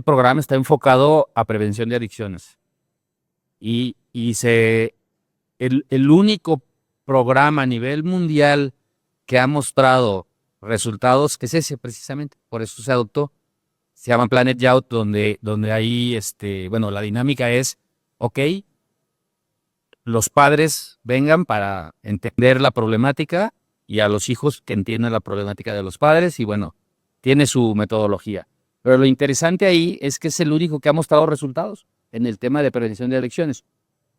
programa está enfocado a prevención de adicciones y el único programa a nivel mundial que ha mostrado resultados es ese precisamente, por eso se adoptó. Se llama Planet Youth, donde ahí, bueno, la dinámica es, ok, los padres vengan para entender la problemática y a los hijos que entiendan la problemática de los padres y bueno, tiene su metodología. Pero lo interesante ahí es que es el único que ha mostrado resultados en el tema de prevención de adicciones.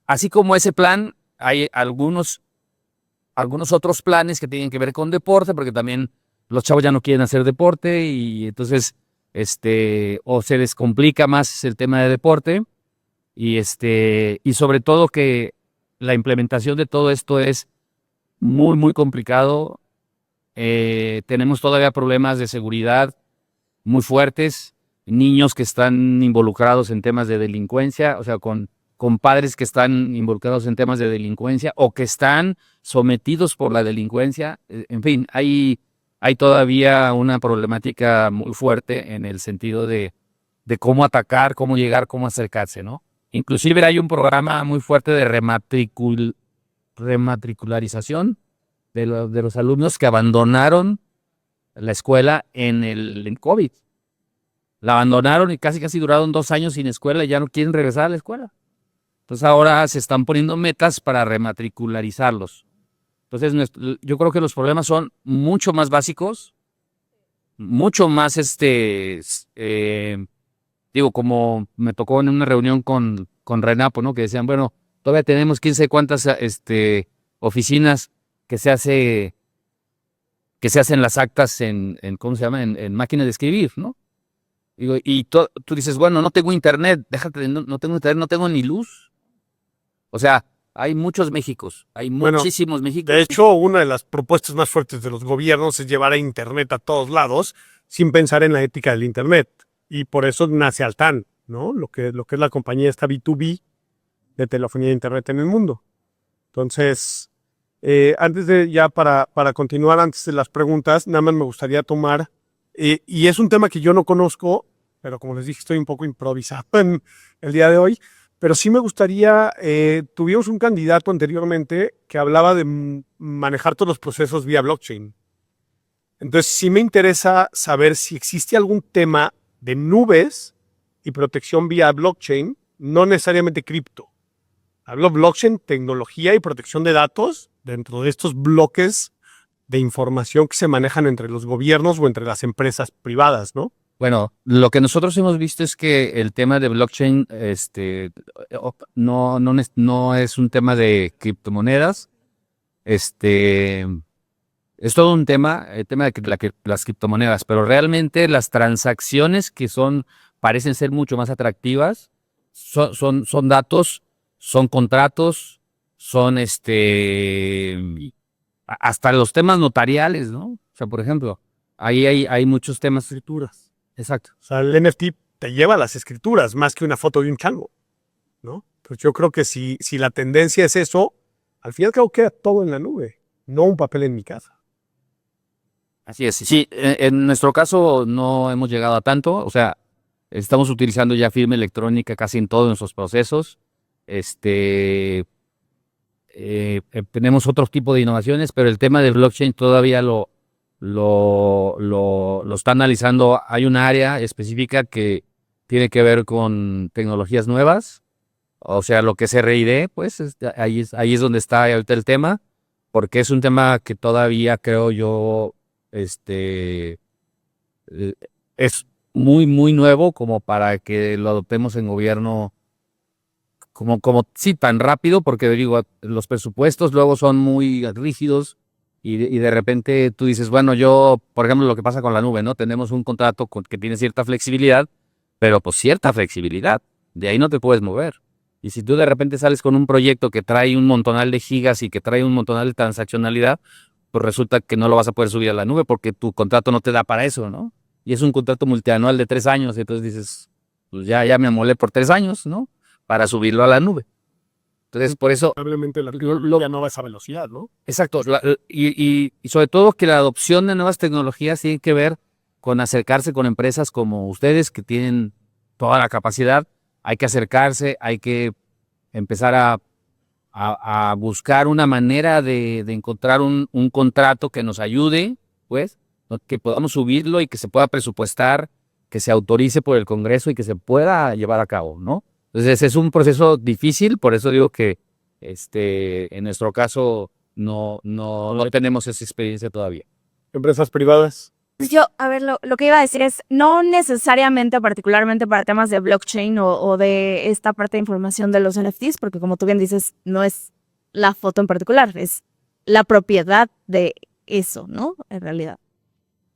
Así como ese plan, hay algunos otros planes que tienen que ver con deporte, porque también los chavos ya no quieren hacer deporte y entonces o se les complica más el tema de deporte y sobre todo que la implementación de todo esto es muy, muy complicado. Tenemos todavía problemas de seguridad muy fuertes, niños que están involucrados en temas de delincuencia, o sea, con padres que están involucrados en temas de delincuencia o que están sometidos por la delincuencia. En fin, hay todavía una problemática muy fuerte en el sentido de cómo atacar, cómo llegar, cómo acercarse, ¿no? Inclusive hay un programa muy fuerte de rematricularización de los alumnos que abandonaron la escuela en COVID. La abandonaron y casi duraron 2 años sin escuela y ya no quieren regresar a la escuela. Entonces ahora se están poniendo metas para rematricularizarlos. Entonces yo creo que los problemas son mucho más básicos, mucho más, como me tocó en una reunión con Renapo, ¿no? Que decían, bueno, todavía tenemos 15 cuántas oficinas que se hacen las actas en ¿cómo se llama? En máquinas de escribir, ¿no? Y tú dices, bueno, no tengo internet, déjate, no tengo internet, no tengo ni luz. O sea, hay muchos Méxicos, hay muchísimos Méxicos. De hecho, una de las propuestas más fuertes de los gobiernos es llevar a internet a todos lados sin pensar en la ética del internet. Y por eso nace Altán, ¿no? Lo que es la compañía esta B2B de telefonía e internet en el mundo. Entonces, antes de ya para continuar, antes de las preguntas, nada más me gustaría tomar, y es un tema que yo no conozco, pero como les dije, estoy un poco improvisado en el día de hoy, pero sí me gustaría, tuvimos un candidato anteriormente que hablaba de manejar todos los procesos vía blockchain. Entonces, sí me interesa saber si existe algún tema de nubes y protección vía blockchain, no necesariamente cripto. Hablo blockchain, tecnología y protección de datos dentro de estos bloques de información que se manejan entre los gobiernos o entre las empresas privadas, ¿no? Bueno, lo que nosotros hemos visto es que el tema de blockchain no es un tema de criptomonedas. Es todo un tema, el tema de las criptomonedas, pero realmente las transacciones parecen ser mucho más atractivas son datos, son contratos, son hasta los temas notariales, ¿no? O sea, por ejemplo, ahí hay muchos temas. Escrituras. Exacto. O sea, el NFT te lleva las escrituras más que una foto de un chango, ¿no? Pues yo creo que si la tendencia es eso, al final creo que queda todo en la nube, no un papel en mi casa. Así es. Sí, en nuestro caso no hemos llegado a tanto, o sea, estamos utilizando ya firma electrónica casi en todos nuestros procesos. Tenemos otro tipo de innovaciones, pero el tema del blockchain todavía lo está analizando. Hay un área específica que tiene que ver con tecnologías nuevas, o sea, lo que es RID, pues ahí es donde está ahorita el tema, porque es un tema que todavía creo yo es muy, muy nuevo como para que lo adoptemos en gobierno sí, tan rápido, porque digo, los presupuestos luego son muy rígidos y de repente tú dices, bueno, yo, por ejemplo, lo que pasa con la nube, ¿no? Tenemos un contrato que tiene cierta flexibilidad, pero pues cierta flexibilidad, de ahí no te puedes mover. Y si tú de repente sales con un proyecto que trae un montonal de gigas y que trae un montonal de transaccionalidad, pues resulta que no lo vas a poder subir a la nube porque tu contrato no te da para eso, ¿no? Y es un contrato multianual de 3 años, y entonces dices, pues ya me amolé por 3 años, ¿no? Para subirlo a la nube. Entonces, por eso... Probablemente la ya no va a esa velocidad, ¿no? Exacto. Y sobre todo que la adopción de nuevas tecnologías tiene que ver con acercarse con empresas como ustedes que tienen toda la capacidad. Hay que acercarse, hay que empezar a buscar una manera de encontrar un contrato que nos ayude, pues, ¿no? Que podamos subirlo y que se pueda presupuestar, que se autorice por el Congreso y que se pueda llevar a cabo, ¿no? Entonces es un proceso difícil, por eso digo que en nuestro caso no tenemos esa experiencia todavía. Empresas privadas. Pues yo, a ver, lo que iba a decir es, no necesariamente, particularmente para temas de blockchain o de esta parte de información de los NFTs, porque como tú bien dices, no es la foto en particular, es la propiedad de eso, ¿no? En realidad.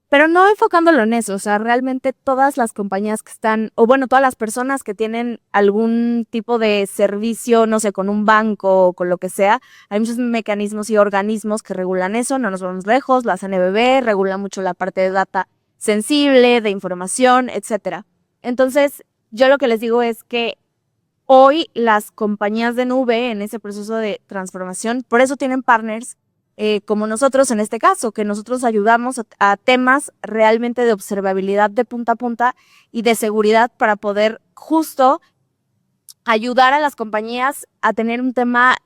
Pero no enfocándolo en eso, o sea, realmente todas las compañías que están, o bueno, todas las personas que tienen algún tipo de servicio, no sé, con un banco o con lo que sea, hay muchos mecanismos y organismos que regulan eso, no nos vamos lejos, la CNBB regula mucho la parte de data sensible, de información, etcétera. Entonces, yo lo que les digo es que hoy las compañías de nube en ese proceso de transformación, por eso tienen partners como nosotros en este caso, que nosotros ayudamos a temas realmente de observabilidad de punta a punta y de seguridad para poder justo ayudar a las compañías a tener un tema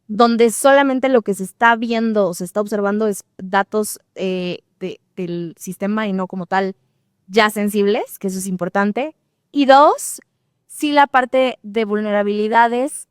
donde solamente lo que se está viendo o se está observando es datos del sistema y no como tal ya sensibles, que eso es importante. Y dos, sí la parte de vulnerabilidades,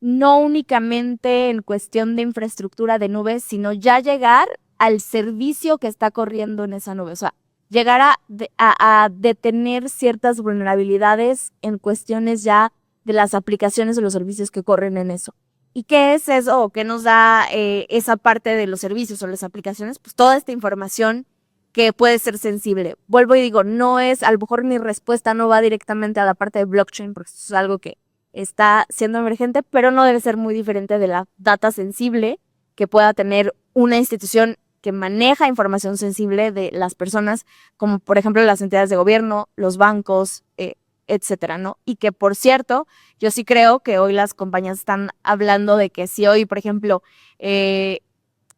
no únicamente en cuestión de infraestructura de nubes, sino ya llegar al servicio que está corriendo en esa nube. O sea, llegar a detener ciertas vulnerabilidades en cuestiones ya de las aplicaciones o los servicios que corren en eso. ¿Y qué es eso? ¿O qué nos da esa parte de los servicios o las aplicaciones? Pues toda esta información que puede ser sensible. Vuelvo y digo, no es, a lo mejor mi respuesta no va directamente a la parte de blockchain, porque eso es algo que está siendo emergente, pero no debe ser muy diferente de la data sensible que pueda tener una institución que maneja información sensible de las personas, como por ejemplo las entidades de gobierno, los bancos, etcétera, ¿no? Y que, por cierto, yo sí creo que hoy las compañías están hablando de que si hoy, por ejemplo,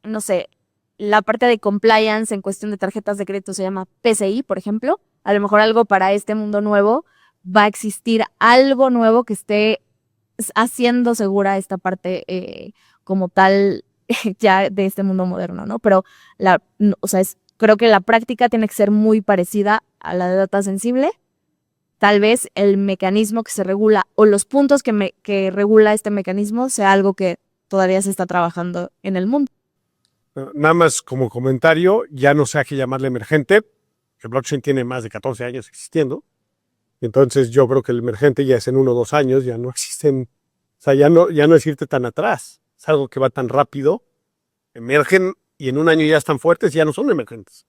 no sé, la parte de compliance en cuestión de tarjetas de crédito se llama PCI, por ejemplo, a lo mejor algo para este mundo nuevo va a existir algo nuevo que esté haciendo segura esta parte como tal ya de este mundo moderno, ¿no? Pero, o sea, creo que la práctica tiene que ser muy parecida a la de data sensible. Tal vez el mecanismo que se regula o los puntos que regula este mecanismo sea algo que todavía se está trabajando en el mundo. Nada más como comentario, ya no sé a qué llamarle emergente. El blockchain tiene más de 14 años existiendo. Entonces yo creo que el emergente ya es en 1 o 2 años, ya no existen, o sea, ya no es irte tan atrás, es algo que va tan rápido, emergen y en 1 año ya están fuertes, ya no son emergentes.